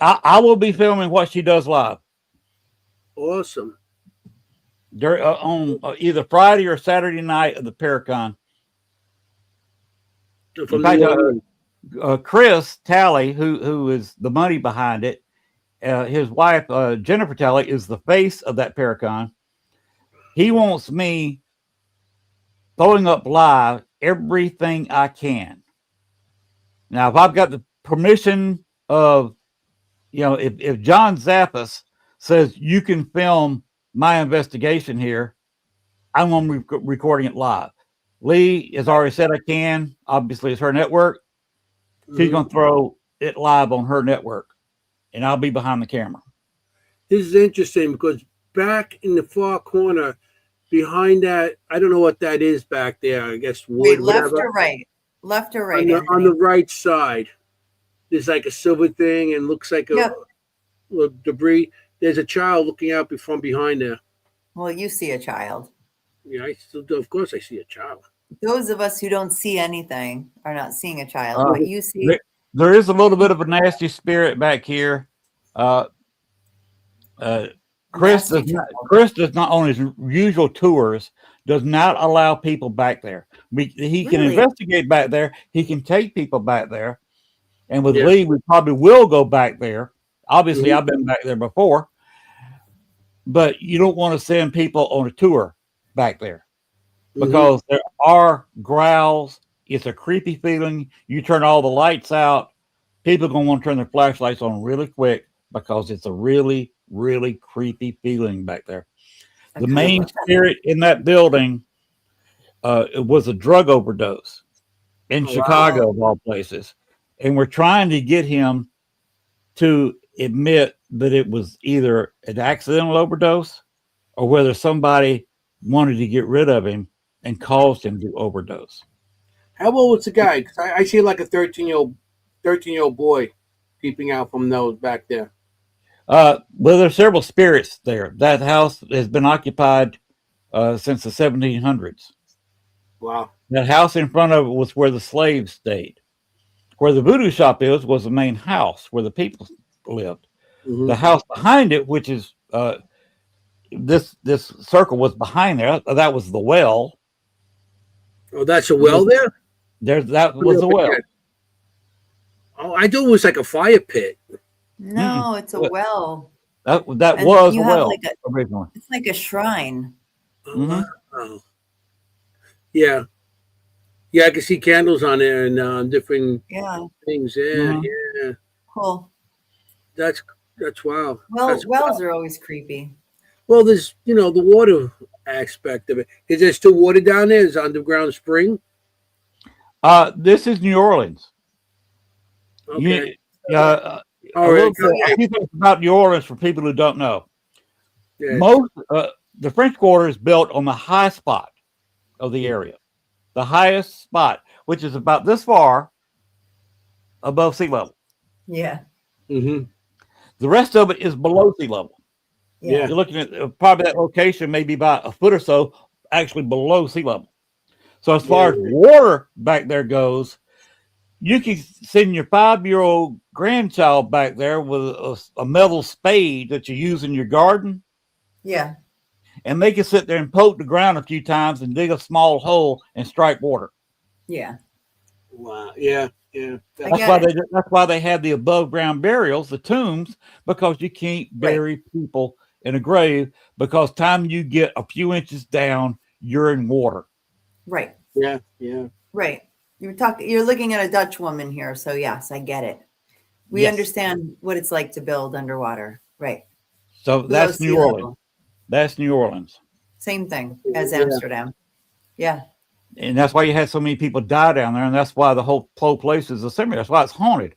I will be filming what she does live Awesome. on either Friday or Saturday night of the Paracon. From In fact, New Orleans. Chris Talley, who is the money behind it, his wife Jennifer Talley is the face of that Paracon. He wants me throwing up live everything I can. Now, if I've got the permission of, if John Zappas says you can film my investigation here, I'm going to be recording it live. Lee has already said I can. Obviously, it's her network. She's going to throw it live on her network, and I'll be behind the camera. This is interesting because back in the far corner, behind that, I don't know what that is back there. I guess wood. Wait, left whatever. or right? Left or right? On the Anthony? right side, there's like a silver thing and looks like a little debris. There's a child looking out from behind there. Well, you see a child. Yeah, I still do. Of course, I see a child. Those of us who don't see anything are not seeing a child, but you see. There is a little bit of a nasty spirit back here. Chris does not, on his usual tours, does not allow people back there. He can investigate back there. He can take people back there. And with Lee, we probably will go back there. Obviously, I've been back there before. But you don't want to send people on a tour back there because there are growls. It's a creepy feeling. You turn all the lights out, people are going to want to turn their flashlights on really quick because it's a really, really creepy feeling back there. The main spirit in that building it was a drug overdose in Chicago, of all places. And we're trying to get him to admit that it was either an accidental overdose or whether somebody wanted to get rid of him and caused him to overdose. How old was the guy? 'Cause I see like a 13-year-old boy peeping out from those back there. Well, there's several spirits there. That house has been occupied since the 1700s. Wow. That house in front of it was where the slaves stayed. Where the voodoo shop is was the main house where the people lived. Mm-hmm. The house behind it, which is this circle was behind there. That was the well. Oh, that's a well there? That was the well. Oh, I thought it was like a fire pit. No, it's a well. That And was you a have well like originally. it's like a shrine. Oh, wow. Yeah. Yeah, I can see candles on there and different Yeah, things. Yeah, yeah. cool. That's wow. Well, That's wells are always creepy. well. There's the water aspect of it. Is there still water down there? Is it underground spring? This is New Orleans. Okay. A All right. a few things about New Orleans for people who don't know. Yeah. Most the French Quarter is built on the high spot of the area, the highest spot, which is about this far above sea level. Yeah, Mm-hmm. The rest of it is below sea level. Yeah. You're looking at probably that location, maybe about a foot or so, actually below sea level. So as far as water back there goes, you can send your 5-year-old grandchild back there with a metal spade that you use in your garden, yeah. and they can sit there and poke the ground a few times and dig a small hole and strike water. Yeah. Wow. Yeah. Yeah. That's why they have the above ground burials, the tombs, because you can't bury people in a grave, because time you get a few inches down, you're in water. Right. Yeah. Yeah. Right. You're looking at a Dutch woman here, so yes, I get it. We Yes. understand what it's like to build underwater. Right. So Below that's sea New level. Orleans. That's New Orleans. Same thing as Yeah. Amsterdam. Yeah. And that's why you had so many people die down there, and that's why the whole place is a cemetery. That's why it's haunted.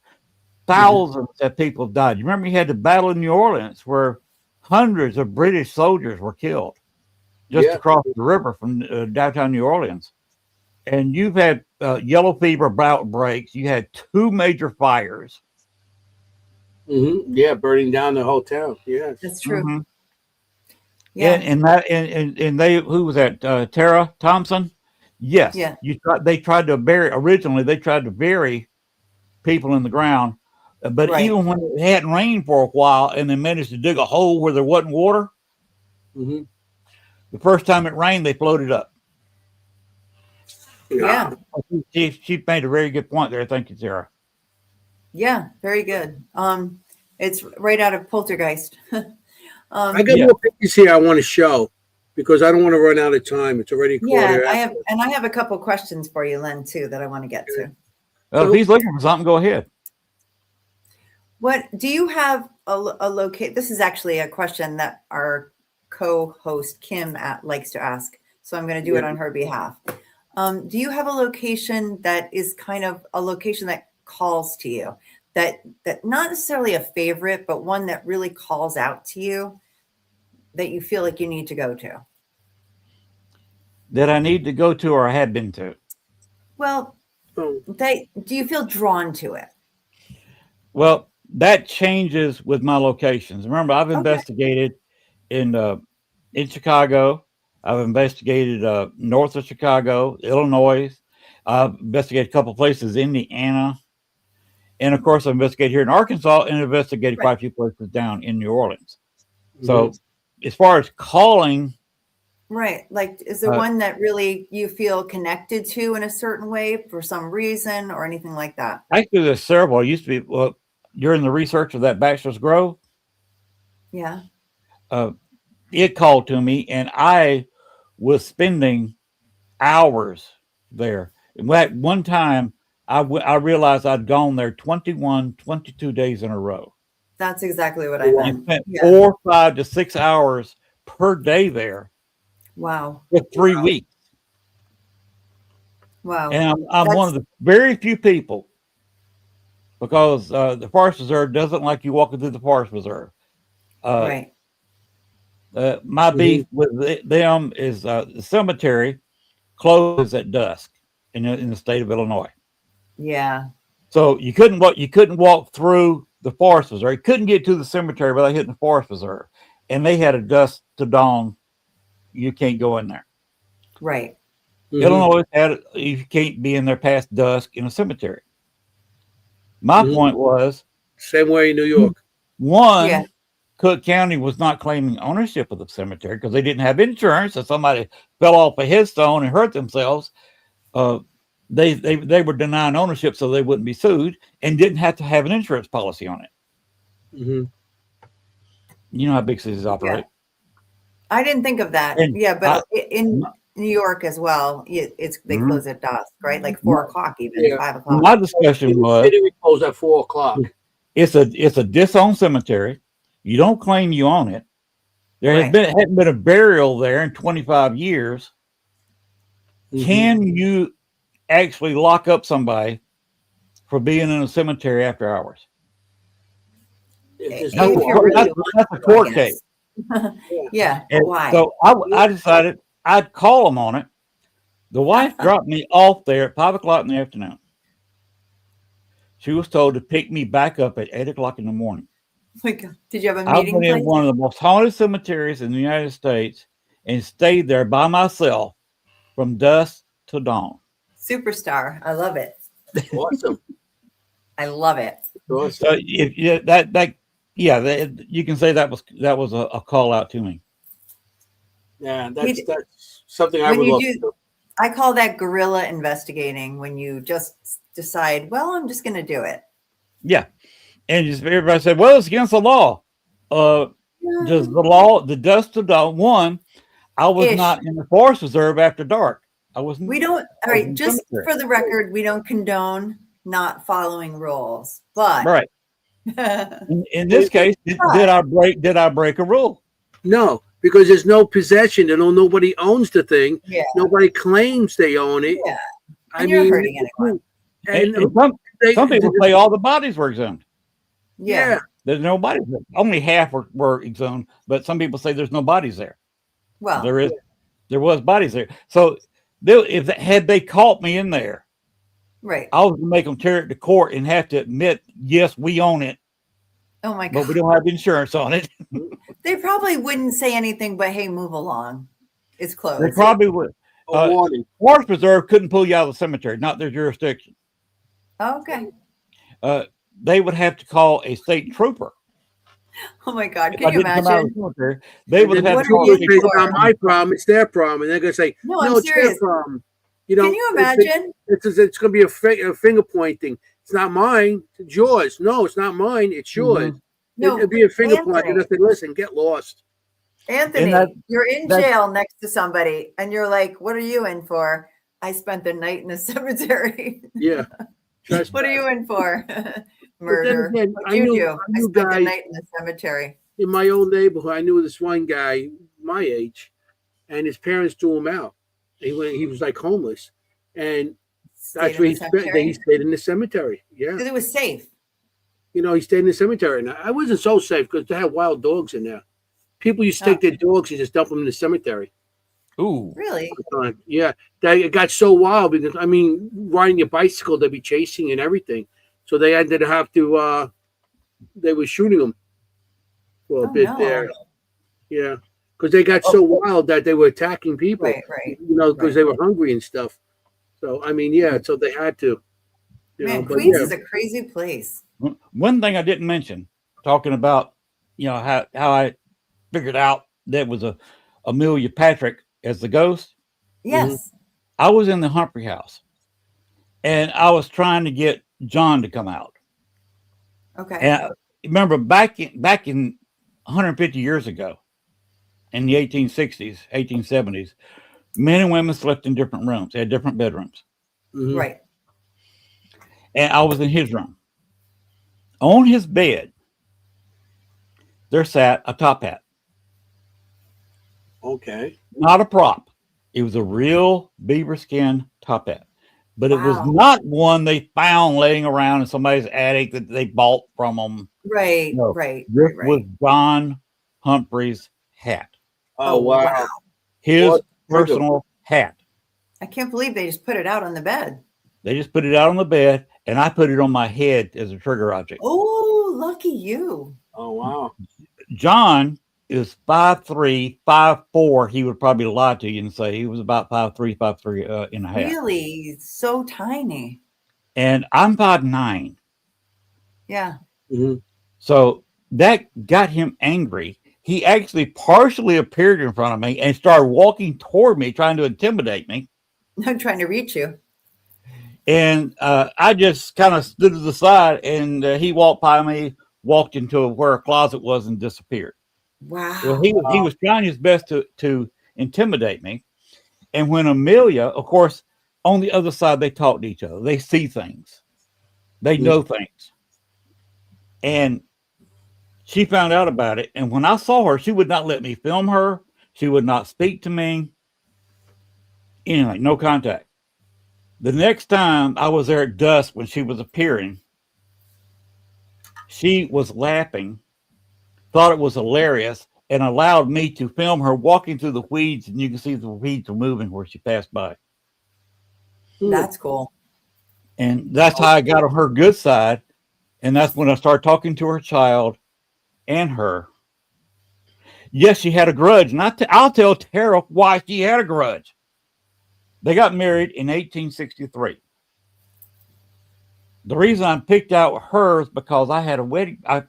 Thousands of people have died. You remember you had the battle in New Orleans where hundreds of British soldiers were killed just across the river from downtown New Orleans. And you've had yellow fever outbreaks. You had 2 major fires. Mm-hmm. Yeah, burning down the whole town. Yeah. That's true. Mm-hmm. Yeah. And they, who was that? Tara Thompson. Yes. Yeah. They tried to bury people in the ground, but even when it hadn't rained for a while, and they managed to dig a hole where there wasn't water, Mm-hmm. the first time it rained, they floated up. Yeah. She made a very good point there. Thank you, Sarah. Yeah. Very good. It's right out of Poltergeist. I got more pictures here I want to show because I don't want to run out of time. It's already quarter. Yeah, I have a couple questions for you, Len, too, that I want to get to. If he's looking for something, go ahead. What do you have a locate? This is actually a question that our co-host Kim likes to ask, so I'm going to do it on her behalf. Do you have a location that is kind of a location that calls to you, that not necessarily a favorite, but one that really calls out to you, that you feel like you need to go to? That I need to go to or I have been to? Well, do you feel drawn to it? Well, that changes with my locations. Remember, I've investigated in Chicago. I've investigated north of Chicago, Illinois. I've investigated a couple places in Indiana. And of course, I've investigated here in Arkansas and investigated quite a few places down in New Orleans. So as far as calling. Right. Like, is there one that really you feel connected to in a certain way for some reason or anything like that? Actually, there's several. It used to be, during the research of that Bachelor's Grove. Yeah. It called to me, and I was spending hours there. And one time, I realized I'd gone there 22 days in a row. That's exactly what I meant. Spent 4, 5 to 6 hours per day there. Wow. For 3 weeks. Wow. And I'm one of the very few people, because the Forest Reserve doesn't like you walking through the Forest Reserve. Right. My beef with them is the cemetery closes at dusk in the state of Illinois. Yeah. So you couldn't walk through the Forest Reserve. You couldn't get to the cemetery without hitting the Forest Reserve. And they had a dusk to dawn. You can't go in there. Right. Mhm. Illinois had you can't be in there past dusk in a cemetery. My Mhm. point was Same way in New York. one, Yeah. Cook County was not claiming ownership of the cemetery because they didn't have insurance. If somebody fell off a headstone and hurt themselves, uh, they were denying ownership so they wouldn't be sued and didn't have to have an insurance policy on it. Hmm. You know how big cities operate. I didn't think of that. And Yeah, but in New York as well, it's they Mhm. close at dusk, right? Like 4 o'clock, even Yeah. 5 o'clock. My discussion was City we close at 4 o'clock. it's a disowned cemetery. You don't claim you own it. There Right. hadn't been a burial there in 25 years. Mhm. Can you actually lock up somebody for being in a cemetery after hours? If there's If no you're law, really That's a I court guess. case. Yeah, but And why? so I decided I'd call them on it. The wife dropped me off there at 5 o'clock in the afternoon. She was told to pick me back up at 8 o'clock in the morning. Like, did you have a I meeting went in place? one of the most haunted cemeteries in the United States and stayed there by myself from dusk to dawn. Superstar. I love it. awesome. I love it. Awesome. So if you can say that was a call out to me. Yeah, that's something I When would you love do- to do. I call that guerrilla investigating, when you just decide, well, I'm just going to do it. Yeah, and just everybody said, "Well, it's against the law." Does the dusk to dawn? One, I was Ish. not in the forest reserve after dark. I wasn't. We don't, all in right, the just cemetery. for the record, we don't condone not following rules. But Right. In this case, did I break a rule? No, because there's no possession. Nobody owns the thing. yeah, Nobody claims they own it. yeah. I And you're mean, hurting anyone. And some people say all the bodies were exhumed. Yeah. There's no bodies there. Only half were exhumed, but some people say there's no bodies there. Well, there was bodies there. So had they caught me in there, right. I was going to make them tear it to court and have to admit, yes, we own it, Oh my but we God. don't have insurance on it. They probably wouldn't say anything but, hey, move along. It's closed. They probably would. a warning. Forest Preserve couldn't pull you out of the cemetery, not their jurisdiction. Okay. They would have to call a state trooper. Oh my God. If I Can you didn't come out of imagine? the cemetery, they would have had What to are call you a state It's for? not my problem. It's their problem. And they're going to say, No, I'm it's serious. their problem. Can you imagine? It's going to be a finger pointing. It's not mine. It's yours. No, it's not mine. It's yours. No, It'd be a finger point. Anthony. And I say, listen, get lost. Anthony, that- you're in that- jail next to somebody and you're like, what are you in for? I spent the night in a cemetery. Yeah. What are you in for? Murder. again, What'd I you knew- do? I I knew spent the guys- night in the cemetery. In my old neighborhood, I knew this one guy, my age, and his parents threw him out. He was like homeless. And that's Stayed where in he the spent. cemetery? He stayed in the cemetery. Yeah. Because it was safe. He stayed in the cemetery. And I wasn't so safe because they had wild dogs in there. People used to take their dogs and just dump them in the cemetery. Ooh. Really? Yeah. It got so wild because, riding your bicycle, they'd be chasing and everything. So they ended up have to, they were shooting them for a bit there. Yeah. Because they got so wild that they were attacking people. Right. Because they were hungry and stuff. So, so they had to. Man, Queens is a crazy place. One thing I didn't mention, talking about, how I figured out that was Amelia Patrick as the ghost. Yes. I was in the Humphrey house and I was trying to get John to come out. Okay. And remember back in 150 years ago, in the 1860s, 1870s, men and women slept in different rooms. They had different bedrooms. Mm-hmm. Right. And I was in his room. On his bed, there sat a top hat. Okay. Not a prop. It was a real beaver skin top hat. But it was Wow. not one they found laying around in somebody's attic that they bought from them. Right. No. Right. This was John Humphrey's hat. Oh, wow. His What? personal hat. I can't believe they just put it out on the bed. They just put it out on the bed, and I put it on my head as a trigger object. Oh, lucky you. Oh, wow. John is 5'3", 5'4", he would probably lie to you and say he was about 5'3", 5'3" and a half. Really? So tiny. And I'm 5'9". Yeah. Mhm. So that got him angry. He actually partially appeared in front of me and started walking toward me, trying to intimidate me. I'm trying to reach you. And I just kind of stood to the side, and he walked by me, walked into where a closet was, and disappeared. Wow. Well, he was trying his best to intimidate me. And when Amelia, of course, on the other side, they talk to each other. They see things. They know things. And she found out about it. And when I saw her, she would not let me film her. She would not speak to me. Anything, no contact. The next time I was there at dusk when she was appearing, she was laughing, thought it was hilarious, and allowed me to film her walking through the weeds, and you can see the weeds were moving where she passed by. That's cool. And that's how I got on her good side. And that's when I started talking to her child and her. Yes, she had a grudge. And I'll tell Tara why she had a grudge. They got married in 1863. The reason I picked out hers because I had a wedding. I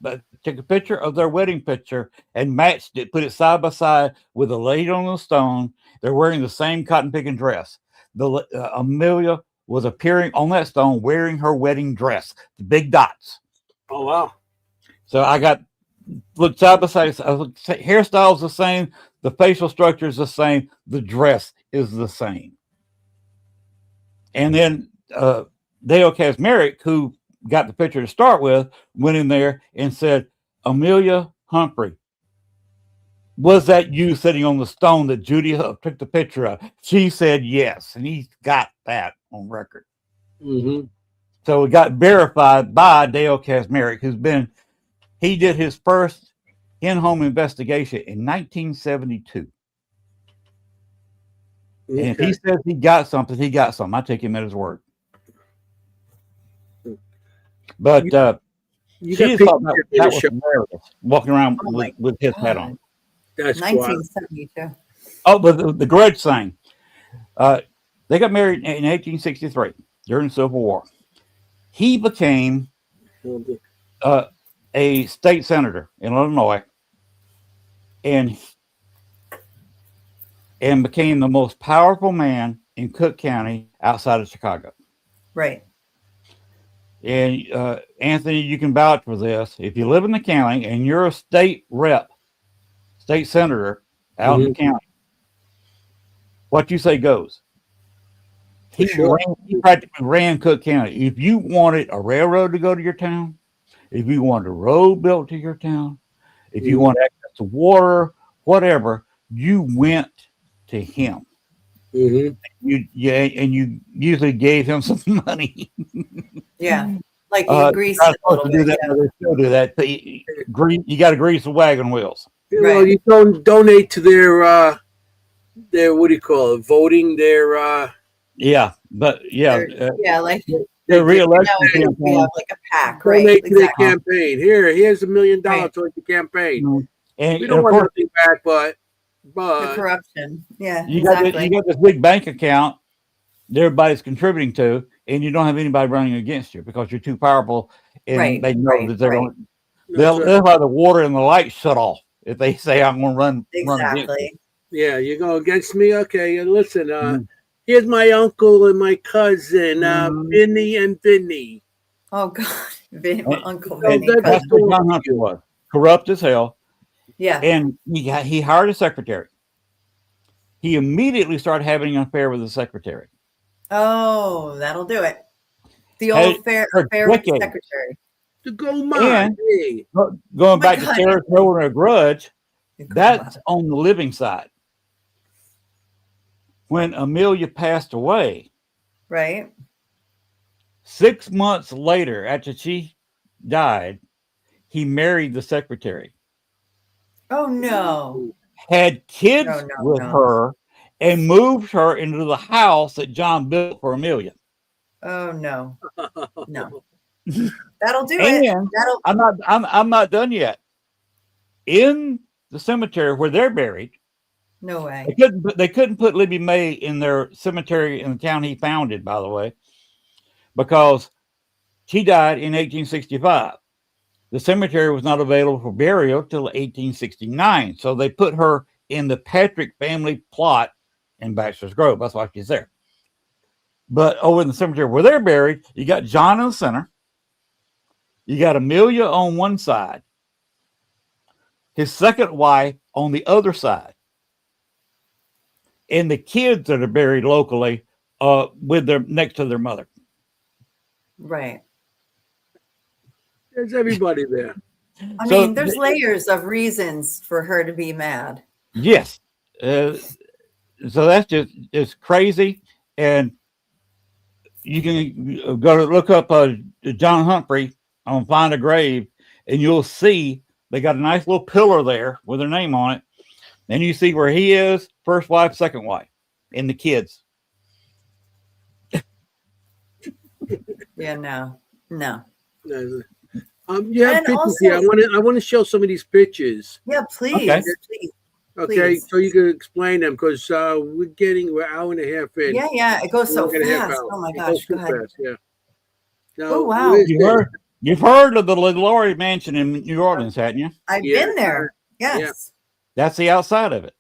took a picture of their wedding picture and matched it, put it side by side with a lady on the stone. They're wearing the same cotton picking dress. Amelia was appearing on that stone wearing her wedding dress, the big dots. Oh, wow. So I got looked side by side. Hairstyle's the same. The facial structure is the same. The dress is the same. And then Dale Kazmarek, who got the picture to start with, went in there and said, Amelia Humphrey, was that you sitting on the stone that Judy took the picture of? She said yes. And he's got that on record. Mm-hmm. So it got verified by Dale Kazmarek, he did his first in-home investigation in 1972. Okay. And if he says he got something, he got something. I take him at his word. But she thought that was hilarious, walking around with his hat on. That's 1972. Wild. Oh, but the grudge thing. They got married in 1863 during the Civil War. He became a state senator in Illinois and became the most powerful man in Cook County outside of Chicago. Right. And Anthony, you can vouch for this. If you live in the county and you're a state rep, state senator out in the county, what you say goes. He practically ran Cook County. If you wanted a railroad to go to your town, if you wanted a road built to your town, if you wanted access to water, whatever, you went to him. Mm-hmm. You usually gave him some money. Yeah, like you grease it a little bit. They still do that. You got to grease the wagon wheels. Right. Well, you don't donate to their what do you call it? Voting their. Like their reelection campaign. We have like a PAC, right? Donate to their campaign. Here's $1 million towards the campaign. Mm-hmm. And we don't want nothing back, but the corruption. Yeah, you got this big bank account that everybody's contributing to, and you don't have anybody running against you because you're too powerful, and they know that they're going. They'll have the water and the lights shut off if they say I'm going to run. Exactly. Yeah, you go against me. Okay, listen. Here's my uncle and my cousin, Vinny and Vinny. Oh God, Uncle Vinny. That's what John Hunter was. Corrupt as hell. Yeah. And he hired a secretary. He immediately started having an affair with the secretary. Oh, that'll do it. The old affair with the secretary. To go mine. Going back to Sarah throwing a grudge, that's on the living side. When Amelia passed away, right? 6 months later, after she died, he married the secretary. Oh no! Had kids with her and moved her into the house that John built for Amelia. Oh no! No, that'll do it. I'm not done yet. In the cemetery where they're buried. No way. They couldn't put Libby May in their cemetery in the town he founded, by the way, because she died in 1865. The cemetery was not available for burial till 1869. So they put her in the Patrick family plot in Bachelor's Grove. That's why she's there. But over in the cemetery where they're buried, you got John in the center. You got Amelia on one side. His second wife on the other side. And the kids that are buried locally with their next to their mother. Right. There's everybody there. I mean, there's layers of reasons for her to be mad. Yes. So that's just crazy. And you can go to look up John Humphrey on Find a Grave, and you'll see they got a nice little pillar there with their name on it. And you see where he is, first wife, second wife, and the kids. Yeah, no. You have And pictures also- here. I want to show some of these pictures. Yeah, please. Okay. Please. Okay, Please. so you can explain them because we're an hour and a half in. Yeah. It goes so We're gonna have fast. out. Oh my It gosh. goes Go too ahead. fast, yeah. Now, Oh, wow. what is this? You've heard of the LaLaurie Mansion in New Orleans, hadn't you? I've Yeah. been there. Yes. That's the outside of it.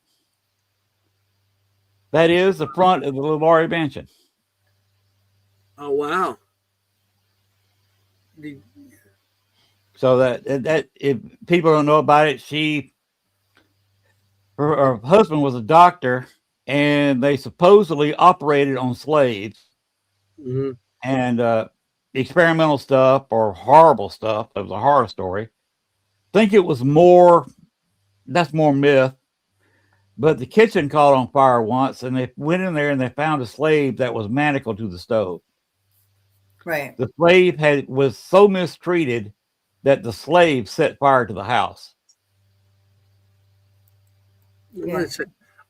That is the front of the LaLaurie Mansion. Oh, wow. So that if people don't know about it, her husband was a doctor, and they supposedly operated on slaves Mhm. and experimental stuff or horrible stuff. It was a horror story. I think it was that's more myth. But the kitchen caught on fire once, and they went in there and they found a slave that was manacled to the stove. Right. The slave was so mistreated that the slave set fire to the house. Yeah.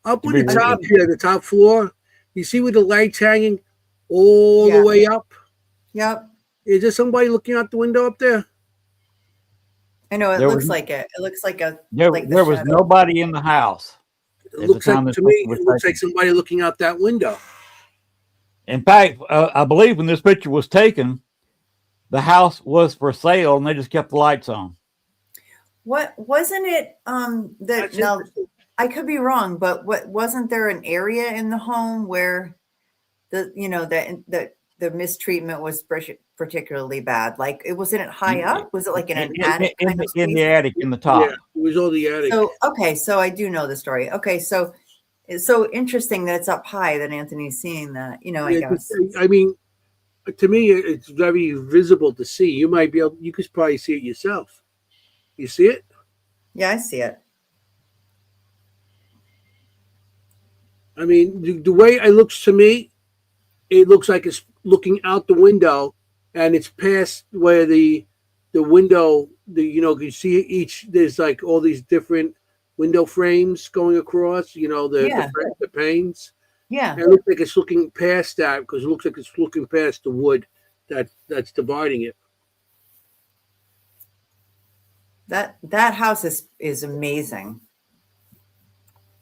Up on the top here, the top floor, you see where the light's hanging all Yeah. the way up? Yep. Is there somebody looking out the window up there? I know it There looks was- like it. It looks like a There like the was shadow. nobody in the house. It At looks the time like this to me, picture was it looks taken. like somebody looking out that window. In fact, I believe when this picture was taken, the house was for sale, and they just kept the lights on. What wasn't it? That That's now interesting. I could be wrong, but wasn't there an area in the home where the mistreatment was particularly bad? Like it wasn't it high up? Was it like in an attic kind of in the space? attic in the top? Yeah, it was all the attic. So okay, so I do know the story. Okay, so it's so interesting that it's up high that Anthony's seeing that. I Yeah, guess. I mean, to me, it's very visible to see. You might be able. You could probably see it yourself. You see it? Yeah, I see it. I mean, the way it looks to me, it looks like it's looking out the window, and it's past where the window. You see there's like all these different window frames going across. The panes. Yeah. And it looks like it's looking past that because it looks like it's looking past the wood that's dividing it. That house is amazing.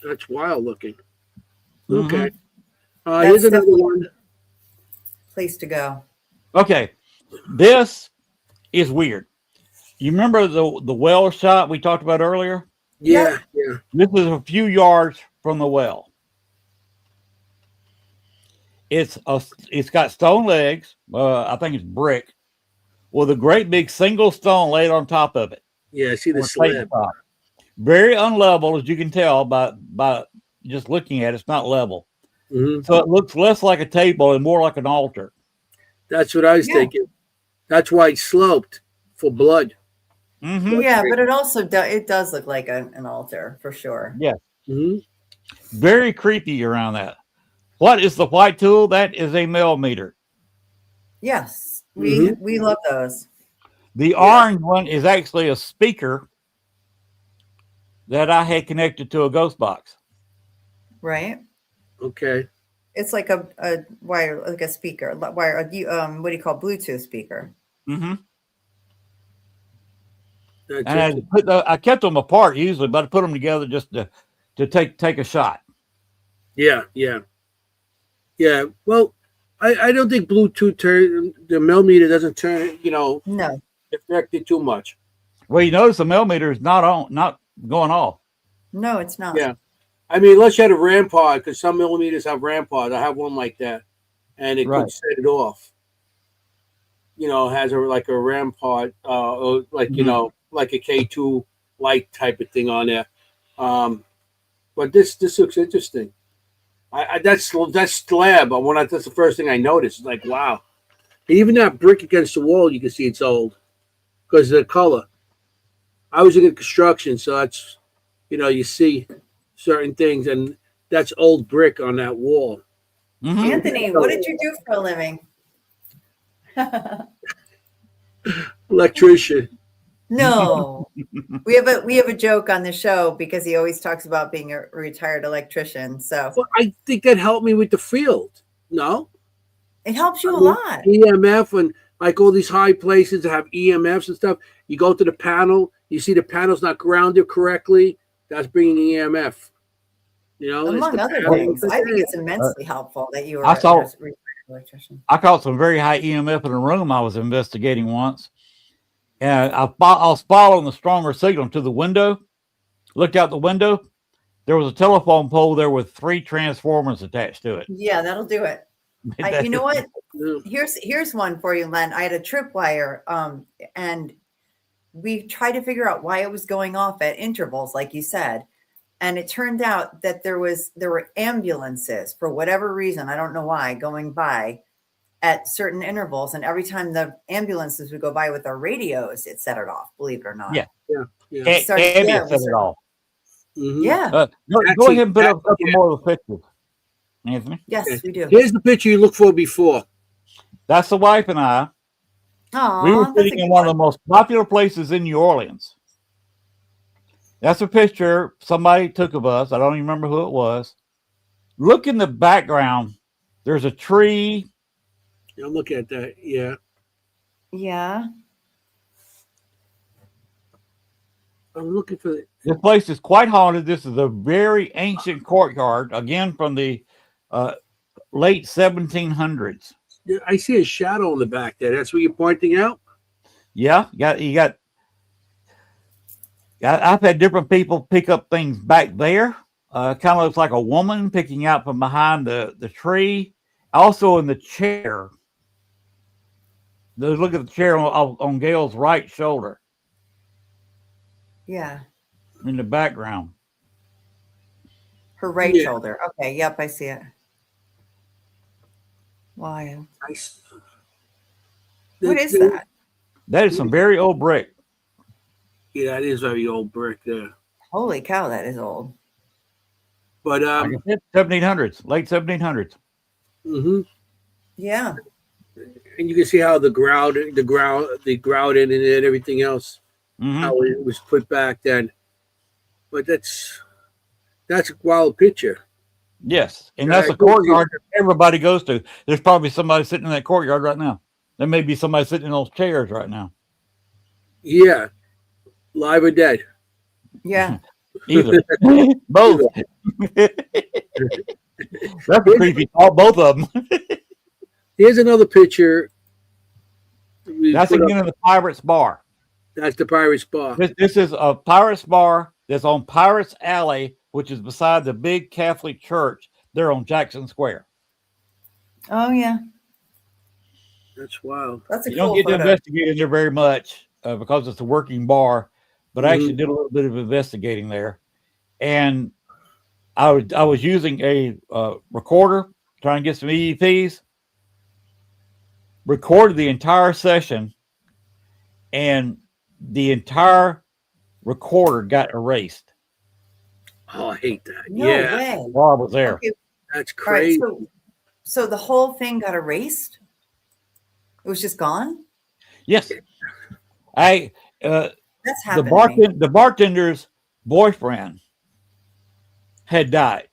That's wild looking. Mhm. Okay. That's Here's another definitely- one. Place to go. Okay, this is weird. You remember the well shot we talked about earlier? Yeah. This is a few yards from the well. It's got stone legs. I think it's brick, with a great big single stone laid on top of it. Yeah, I see the on a plate slab. top. Very unlevel, as you can tell by just looking at it. It's not level, Mhm. so it looks less like a table and more like an altar. That's what I was Yeah. thinking. That's why it's sloped for blood. Mm-hmm. Yeah, but it also does look like an altar for sure. Mhm. Very creepy around that. What is the white tool? That is a millimeter. Yes, Mhm. we love those. The orange one is actually a speaker that I had connected to a ghost box. Right? Okay. It's like a wire, like a speaker, wire. What do you call Bluetooth speaker? Mm-hmm. That's And it. I kept them apart usually, but I put them together just to take a shot. Yeah, yeah, yeah. Well, I don't think Bluetooth the millimeter doesn't turn No, affect it too much. Well, you notice the millimeter is not going off. no, it's not. Yeah, I mean, unless you had a RAM pod, because some millimeters have RAM pod. I have one like that, and it could Right. set it off. Has like a RAM pod, or like Mhm. like a K2 light type of thing on there. Um, but this looks interesting. That's slab. That's the first thing I noticed. It's like, wow. Even that brick against the wall, you can see it's old because of the color. I was in construction, so that's you see certain things, and that's old brick on that wall. Mhm. Anthony, what did you do for a living? Electrician. No. We have a joke on the show because he always talks about being a retired electrician. So Well, I think that helped me with the field. No, it helps you I a mean, lot. EMF and like all these high places that have EMFs and stuff. You go to the panel, you see the panel's not grounded correctly. That's bringing EMF. It's Among the other panel. things, I think it's Uh, immensely helpful that you were I a saw retired electrician. I caught some very high EMF in a room I was investigating once, and I was following the stronger signal to the window. Looked out the window. There was a telephone pole there with 3 transformers attached to it. Yeah, that'll do it. You know what? Yeah. Here's one for you, Len. I had a tripwire, and we tried to figure out why it was going off at intervals, like you said. And it turned out that there were ambulances for whatever reason, I don't know why, going by at certain intervals. And every time the ambulances would go by with their radios, it set it off, believe it or not. Yeah. Yeah. Yeah. We started, yeah, Ambient set it off. Mm-hmm. yeah. Go ahead and put up Yeah. more of the pictures, Anthony. Yes, we do. Here's the picture you look for before. That's the wife and I. We were Oh, that's a sitting in good one of one. the most popular places in New Orleans. That's a picture somebody took of us. I don't even remember who it was. Look in the background. There's a tree. I'm looking at that. Yeah. Yeah. I'm looking for the. This place is quite haunted. This is a very ancient courtyard, again from the late 1700s. I see a shadow in the back there. That's what you're pointing out? Yeah, you got. I've had different people pick up things back there. Kind of looks like a woman picking out from behind the tree. Also in the chair. Look at the chair on Gail's right shoulder Yeah. in the background. Her right Yeah. shoulder. Okay. Yep. I see it. Why? What is that? That is some very old brick. Yeah, that is very old brick there. Holy cow, that is old. But Like I said, 1700s, late 1700s. mm-hmm. Yeah. And you can see how the grouted and everything else, Mhm. how it was put back then. But that's a wild picture. Yes, and Yeah, that's I a agree with you. courtyard that everybody goes to. There's probably somebody sitting in that courtyard right now. There may be somebody sitting in those chairs right now. Yeah, live or dead. Yeah. Either. Both. That's a creepy thought, both of them. Here's another picture. We That's put up. again in the Pirates Bar. That's the Pirates Bar. This is a Pirates Bar that's on Pirates Alley, which is beside the big Catholic church there on Jackson Square. Oh yeah. That's wild. That's a You don't cool get to photo. investigate in there very much because it's a working bar, but I actually Mhm. did a little bit of investigating there. And I was using a recorder trying to get some EEPs, recorded the entire session, and the entire recorder got erased Oh, I hate that. No Yeah, way. while I was there. Okay. that's All right. crazy. So the whole thing got erased? It was just gone? Yes. I That's happened to me. the bartender's boyfriend had died,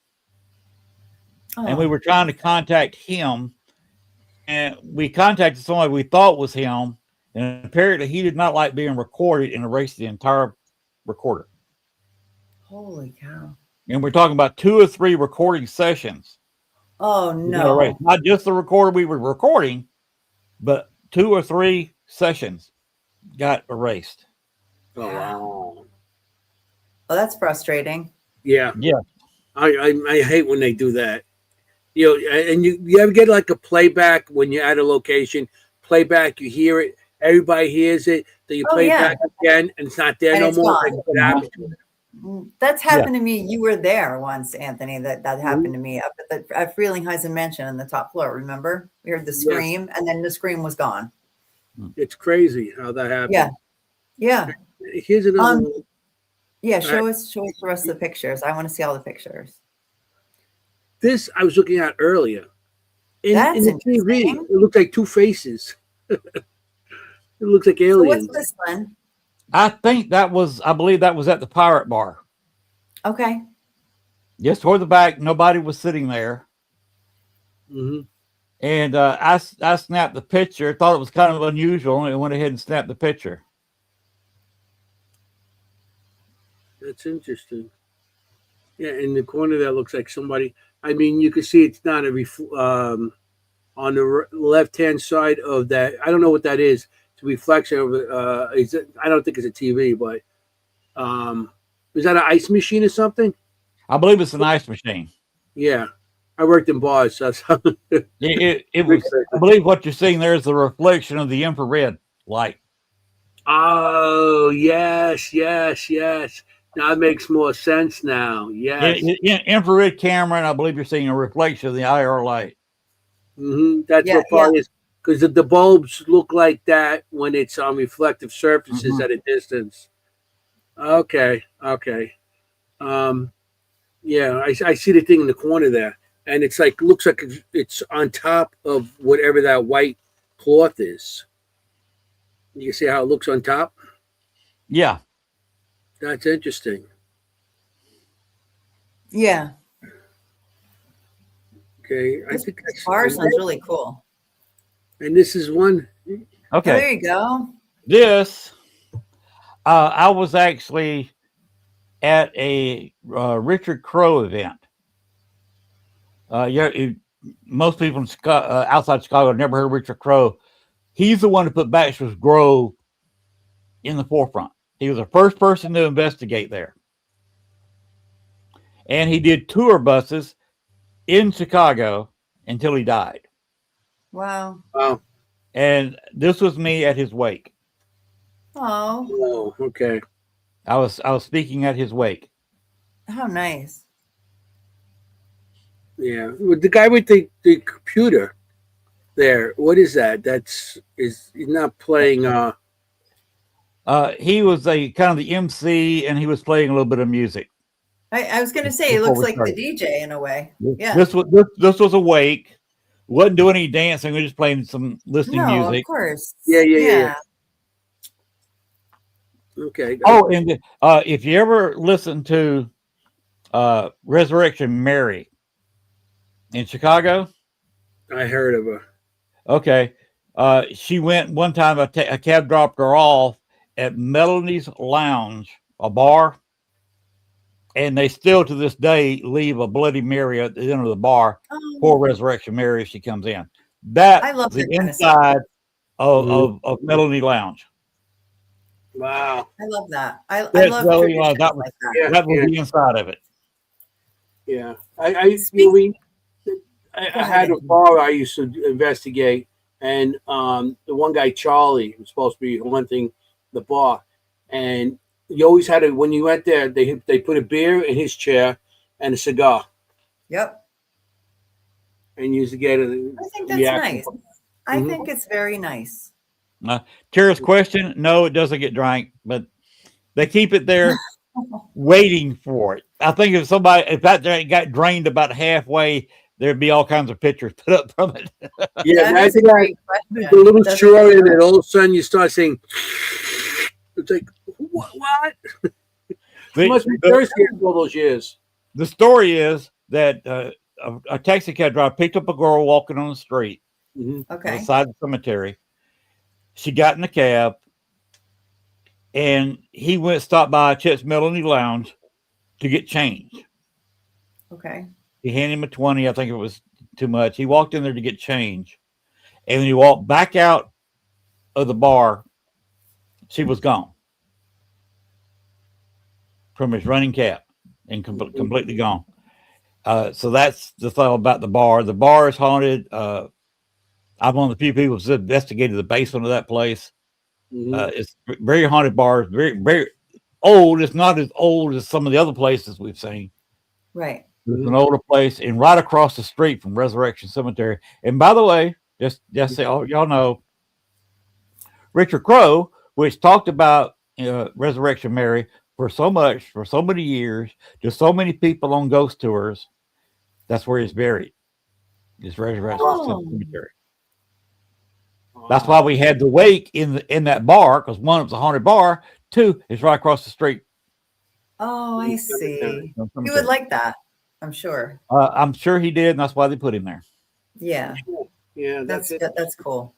and we Oh, were trying to contact him, and we contacted somebody we thought was him, And apparently he did not like being recorded and erased the entire recorder. Holy cow. And we're talking about 2 or 3 recording sessions. Oh, You got erased. no. Not just the recorder we were recording, but 2 or 3 sessions got erased. Oh, wow. Oh, that's frustrating. Yeah. Yeah. I hate when they do that. You know, and you ever get like a playback when you're at a location, playback, you hear it, everybody hears it, then you Oh, play yeah. back again and it's not there And no it's more. gone. Like, what happened to it? That's happened to me. You were there once, Anthony. That happened Mhm. to me up at Frelinghuysen Mansion on the top floor. Remember? We heard the Yes. scream, and then the scream was gone. It's crazy how that happens. Yeah. Yeah. Here's another one. Yeah. Show us the rest of the pictures. I want to see all the pictures. This I was looking at earlier. In That's the TV, interesting. it looked like 2 faces. It looks like So aliens. what's this one? I believe that was at the Pirate Bar. Okay. Just toward the back, nobody was sitting there. Mm-hmm. And I snapped the picture, thought it was kind of unusual, and went ahead and snapped the picture. That's interesting. Yeah, in the corner there looks like somebody. I mean, you can see it's not on the left-hand side of that. I don't know what that is. It's a reflection of I don't think it's a TV, but is that an ice machine or something? I believe it's an ice machine. Yeah, I worked in bars, so It was. I believe what you're seeing there is the reflection of the infrared light. Oh, yes. Now it makes more sense now. Yes. Infrared camera, and I believe you're seeing a reflection of the IR light. Mm-hmm. That's what part is, because the bulbs look like that when it's on reflective surfaces at a distance. Okay. Yeah, I see the thing in the corner there, and it's like looks like it's on top of whatever that white cloth is. You see how it looks on top? Yeah. That's interesting. Yeah. Okay, I This think that's bar sounds really cool. And this is one. Okay. Oh, there you go. This, I was actually at a Richard Crowe event. Most people in outside Chicago have never heard of Richard Crowe. He's the one who put Baxter's Grove in the forefront. He was the first person to investigate there. And he did tour buses in Chicago until he died. Wow. And this was me at his wake. Oh, okay. I was speaking at his wake. how nice. Yeah, with the guy with the computer there. What is that? He's not playing. He was a kind of the MC, and he was playing a little bit of music. I was going to say, it looks like the DJ in a way. Yeah. This was a wake. Wasn't doing any dancing. We were just playing some listening music. Of course. Yeah. Okay. Oh, and if you ever listen to Resurrection Mary in Chicago, I heard of her. Okay. She went one time, a cab dropped her off at Melanie's Lounge, a bar. And they still to this day leave a Bloody Mary at the end of the bar for Resurrection Mary if she comes in. I love the inside of Melanie Lounge. Wow. I love that. I love really, that was the inside of it. Yeah. I had a bar I used to investigate, and the one guy, Charlie, was supposed to be haunting the bar. And you always had when you went there, they put a beer in his chair and a cigar. Yep. And used to get a I think that's nice. I think it's very nice. Tara's question, no, it doesn't get drank, but they keep it there waiting for it. I think if that got drained about halfway, there'd be all kinds of pictures put up from it. Yeah, that's a great question. The little straw in it, all of a sudden you start saying, it's like, what? You must be thirsty after all those years. The story is that a taxi cab driver picked up a girl walking on the street okay, beside the cemetery, She got in the cab, and he stopped by Chet's Melanie Lounge to get change. Okay. He handed him a 20. I think it was too much. He walked in there to get change, and when he walked back out of the bar, she was gone from his running cab and completely gone. So that's the thing about the bar. The bar is haunted. I'm one of the few people who's investigated the basement of that place. It's very haunted bar. Very, very old. It's not as old as some of the other places we've seen. Right. It's an older place, and right across the street from Resurrection Cemetery. And by the way, just so y'all know, Richard Crowe, which talked about Resurrection Mary for so many years, to so many people on ghost tours, that's where he's buried. This Resurrection Cemetery. That's why we had the wake in that bar, because one, it was a haunted bar. Two, it's right across the street. Oh, I see. He would like that, I'm sure. I'm sure he did, and that's why they put him there. Yeah. Yeah, That's cool.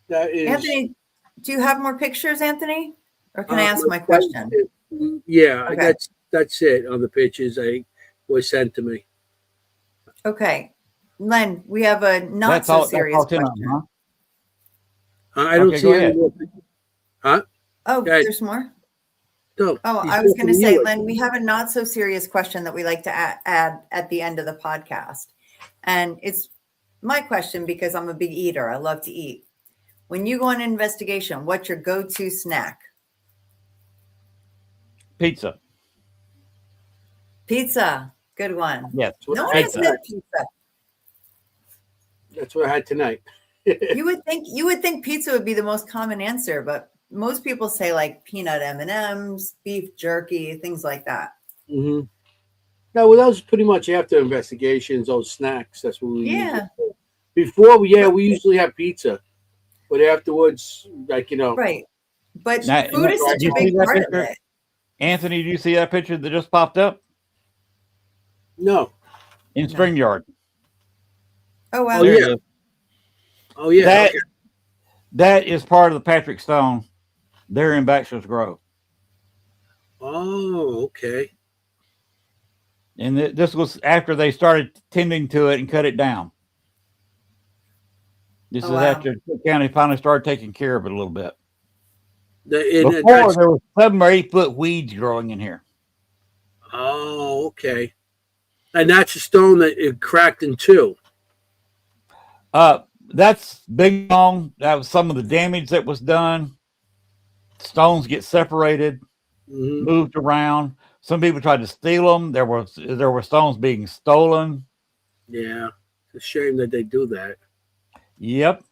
That is. Anthony, do you have more pictures, Anthony? Or can I ask my question? Yeah, Okay. that's it on the pictures I was sent to me. Okay. Len, we have a not so serious question. Huh? I don't see any more. Huh? Oh, Guys. there's more? No. Oh, I was going to say, Len, we have a not so serious question that we like to add at the end of the podcast. And it's my question because I'm a big eater. I love to eat. When you go on an investigation, what's your go-to snack? Pizza. Pizza. Good one. Yes. No one has said pizza. That's what I had tonight. You would think pizza would be the most common answer, but most people say like peanut M&Ms, beef jerky, things like that. Mm-hmm. No, well, that was pretty much after investigations, those snacks. That's what we Yeah. Before, we usually have pizza, but afterwards, Right. But Now, food is such a big part of it. Anthony, do you see that picture that just popped up? No. In StreamYard. Oh, wow. Oh, yeah. Oh, yeah. That is part of the Patrick Stone there in Baxter's Grove. Oh, okay. And this was after they started tending to it and cut it down. This is after the county finally started taking care of it a little bit. Before, there was 7 or 8 foot weeds growing in here. Oh, okay. And that's a stone that it cracked in two. That's big long. That was some of the damage that was done. Stones get separated, moved around. Some people tried to steal them. There were stones being stolen. Yeah, it's a shame that they do that. Yep.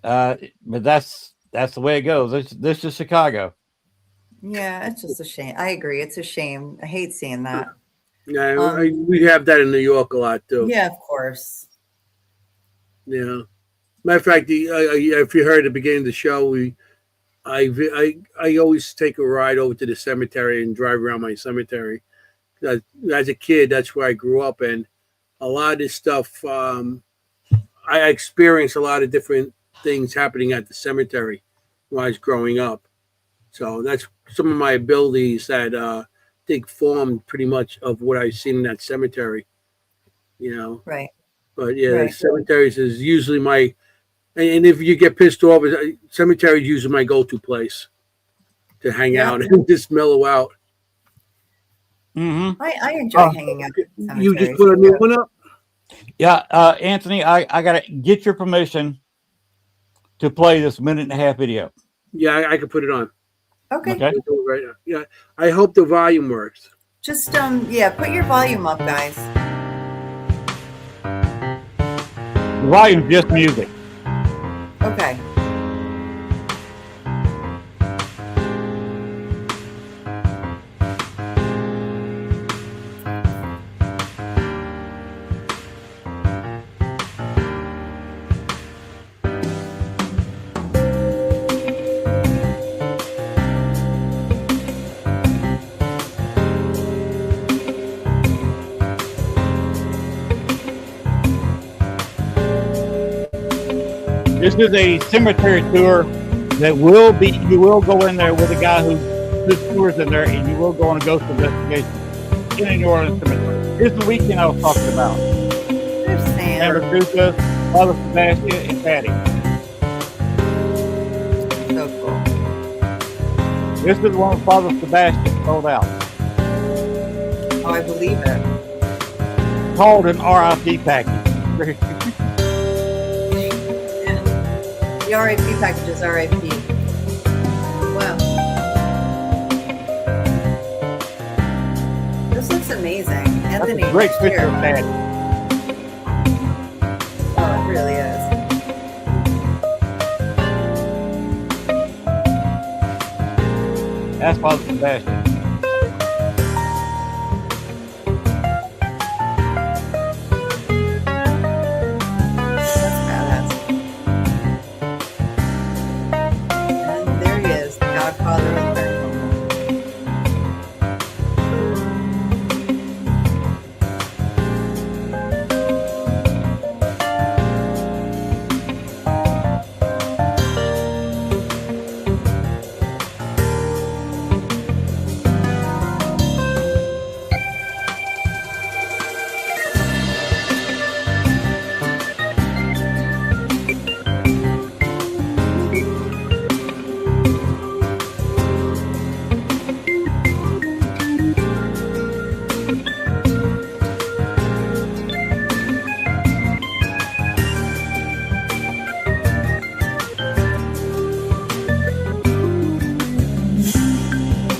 But that's the way it goes. This is Chicago. Yeah, it's just a shame. I agree. It's a shame. I hate seeing that. Yeah, we have that in New York a lot too. Yeah, of course. Yeah. Matter of fact, if you heard at the beginning of the show, I always take a ride over to the cemetery and drive around my cemetery. As a kid, that's where I grew up, and a lot of this stuff, I experienced a lot of different things happening at the cemetery when I was growing up. So that's some of my abilities that I think formed pretty much of what I've seen in that cemetery. Right. But yeah, right. Cemeteries is usually and if you get pissed off, cemetery is usually my go-to place to hang out and just mellow out. Mm-hmm. I enjoy hanging out. You just put a new one up? Yeah, Anthony, I gotta get your permission to play this 1.5-minute video. Yeah, I can put it on. Okay. Right now. Yeah, I hope the volume works. Just put your volume up, guys. The volume just music. Okay. This is a cemetery tour that will be. You will go in there with a guy who tours in there, and you will go on a ghost investigation in a New Orleans cemetery. This is the weekend I was talking about. Sandra Duca, Father Sebastian, and Patty. So cool. This is the one Father Sebastian sold out. Oh, I believe it. Called an RIP package. The RIP package is RIP. Wow. This looks amazing. Anthony, That's a great picture of Patty. Oh, it really is. That's Father Sebastian. That's badass. And there he is, the Godfather of Paranormal.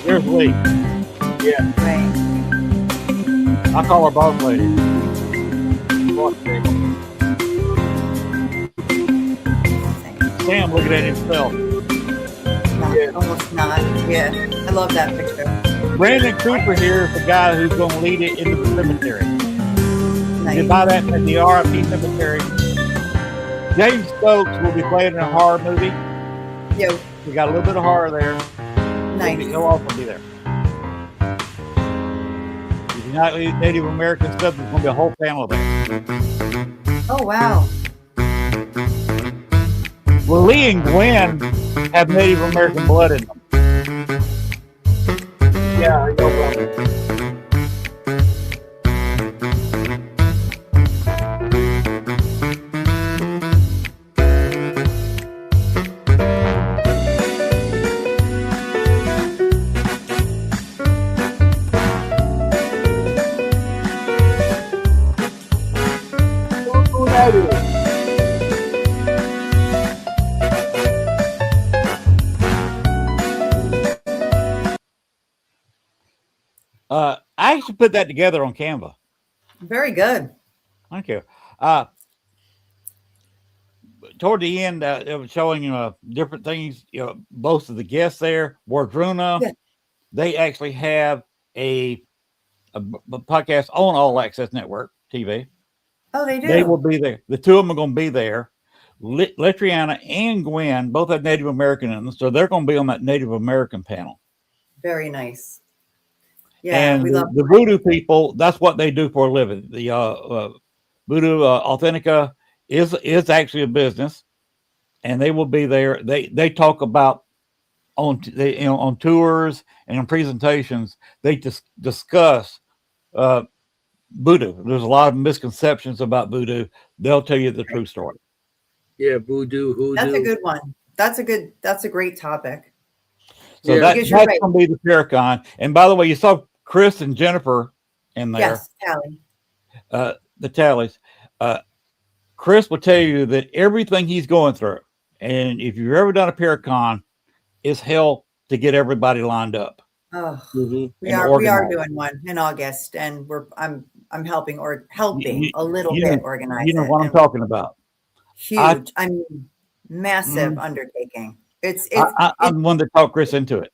Here's Lee. Yeah. Right. I call her boss lady. Sam looking at himself. No, Yeah. almost not. Yeah. I love that picture. Brandon Cooper here is the guy who's going to lead it into the cemetery. Nice. You buy that at the RIP cemetery. James Stokes will be playing in a horror movie. Yo, We got a little bit of horror there. nice. He'll also be there. If you're not Native American stuff, there's going to be a whole panel there. Oh, wow. Well, Lee and Gwen have Native American blood in them. Yeah, I know about it. Look who that is. I actually put that together on Canva. Very good. Thank you. Toward the end, it was showing different things. Both of the guests there, Wardruna, Yeah. they actually have a podcast on All Access Network TV. Oh, they do. They will be there. The two of them are going to be there. Letriana and Gwen both have Native American in them, so they're going to be on that Native American panel. Very nice. Yeah, And we love the voodoo people, that's what they do for a living. The Voodoo Authentica is actually a business, and they will be there. They talk about on tours and in presentations. They just discuss voodoo. There's a lot of misconceptions about voodoo. They'll tell you the true story. Yeah, voodoo, hoodoo. That's a good one. That's a great topic. So Yeah. that's Because you're right. going to be the Paracon. And by the way, you saw Chris and Jennifer in there. Yes, Callie. The tallies. Chris will tell you that everything he's going through, and if you've ever done a Paracon, is hell to get everybody lined up. Oh, Mhm. we And are organized. doing one in August, and I'm helping You- a little you bit know- organize You know it. what I'm and talking about. Huge. I mean, massive Mhm. undertaking. It's I'm the one that talked Chris into it.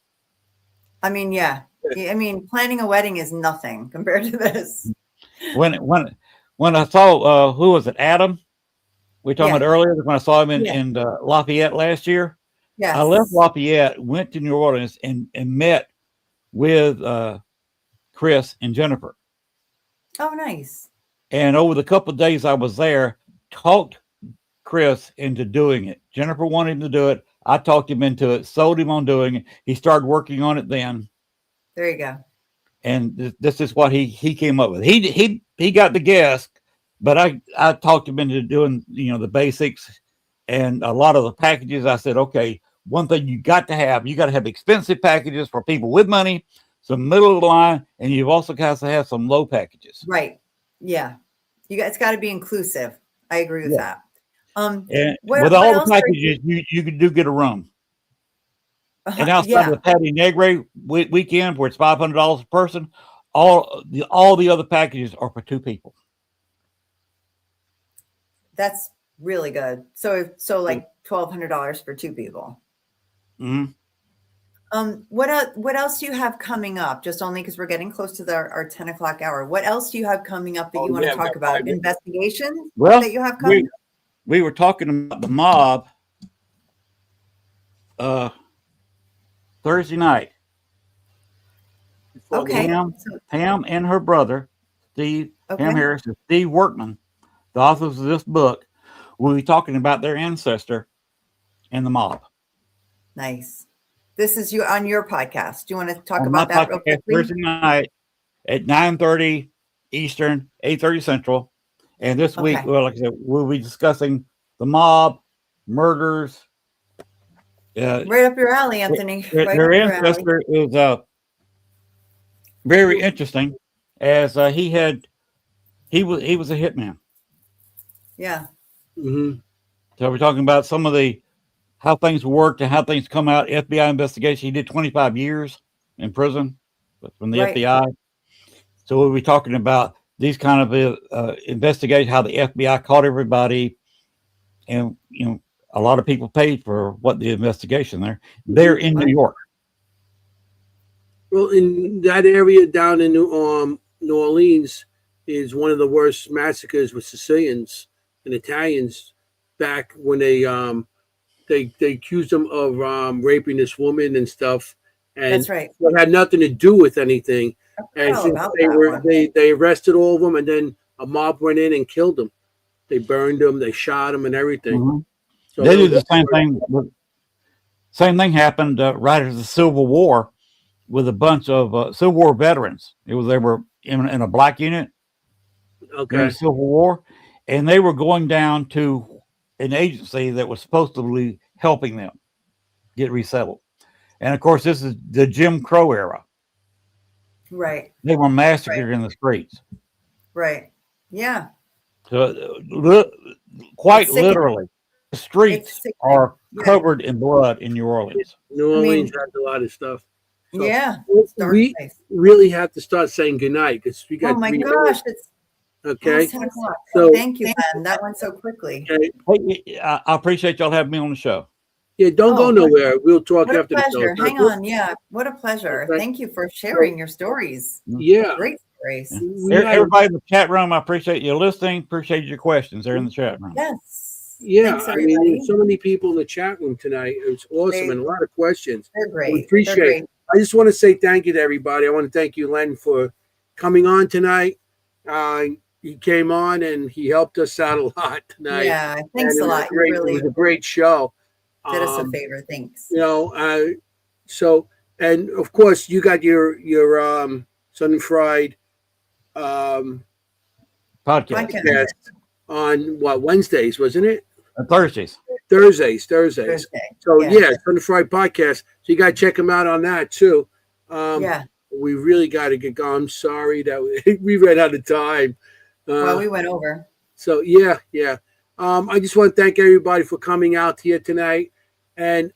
I mean, yeah. I mean, planning a wedding is nothing compared to this. When I saw who was it, Adam? We talked Yeah. about earlier when I saw him in, Yeah. in Lafayette last year. Yes. I left Lafayette, went to New Orleans, and met with Chris and Jennifer. Oh, nice. And over the couple of days I was there, talked Chris into doing it. Jennifer wanted him to do it. I talked him into it, sold him on doing it. He started working on it then. There you go. And this is what he came up with. He got the guess, but I talked him into doing, the basics and a lot of the packages. I said, okay, one thing you got to have expensive packages for people with money, some middle of the line, and you've also got to have some low packages. Right. Yeah. It's got to be inclusive. I agree with that. And with all the packages, you can do get a room. And outside of the Patty Negre weekend, where it's $500 a person, all the other packages are for 2 people. That's really good. So like $1,200 for 2 people. Mm-hmm. What else do you have coming up? Just only because we're getting close to our 10 o'clock hour. What else do you have coming up that you want to talk about? Investigations that you have coming up? We were talking about the mob Thursday night. Okay. Pam and her brother, Steve, Pam Harris and Steve Workman, the authors of this book, will be talking about their ancestor and the mob. Nice. This is on your podcast. Do you want to talk about that real quickly? Thursday night at 9:30 Eastern, 8:30 Central. And this week, well, like I said, we'll be discussing the mob, murders. Right up your alley, Anthony. Their ancestor is very interesting, as he was a hitman. Yeah. Mm-hmm. So we're talking about some of how things worked and how things come out. FBI investigation. He did 25 years in prison from the FBI. So we'll be talking about these kind of investigations, how the FBI caught everybody, and a lot of people paid for what the investigation there. They're in New York. Well, in that area down in New Orleans is one of the worst massacres with Sicilians and Italians back when they accused them of raping this woman and stuff. And that's right. It had nothing to do with anything. And they arrested all of them, and then a mob went in and killed them. They burned them, they shot them, and everything. Mm-hmm. So they did the same thing. Same thing happened right after the Civil War with a bunch of Civil War veterans. They were in a black unit during the Civil War, and they were going down to an agency that was supposedly helping them get resettled. And of course, this is the Jim Crow era. Right. They were massacred in the streets. Right. Yeah. So, quite literally, the streets are covered in blood in New Orleans. New Orleans has a lot of stuff. So we really have to start saying goodnight because we got. Oh my gosh! It's okay. 10 o'clock. So thank you, Ben. That went so quickly. Okay. I appreciate y'all having me on the show. Yeah, don't go nowhere. We'll talk after the show. Hang on. Yeah, what a pleasure. Okay. Thank you for sharing your stories. Yeah, great stories. Everybody in the chat room, I appreciate you listening. Appreciate your questions. They're in the chat room. Yes. Yeah, thanks, I mean, there's so many people in the chat room tonight. It was awesome and a lot of questions. They're great. We appreciate it. I just want to say thank you to everybody. I want to thank you, Len, for coming on tonight. He came on and he helped us out a lot tonight. Yeah, thanks a lot. It was a great show. Did us a favor. Thanks. So, and of course, you got your Sun and Fried podcast on Wednesdays, wasn't it? Thursdays. Thursday. So Sun and Fried podcast. So you got to check them out on that too. We really got to get going. I'm sorry that we ran out of time. Well, we went over. So I just want to thank everybody for coming out here tonight, and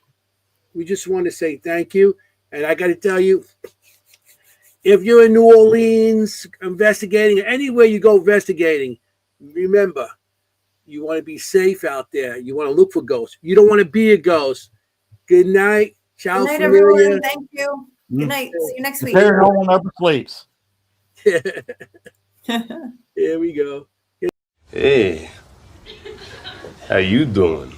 we just want to say thank you. And I got to tell you, if you're in New Orleans investigating, anywhere you go investigating, remember, you want to be safe out there. You want to look for ghosts. You don't want to be a ghost. Good night. Ciao. Good night, everyone. Thank you. Good night. See you next week. Paranormal never sleeps. Here we go. Hey, how you doing?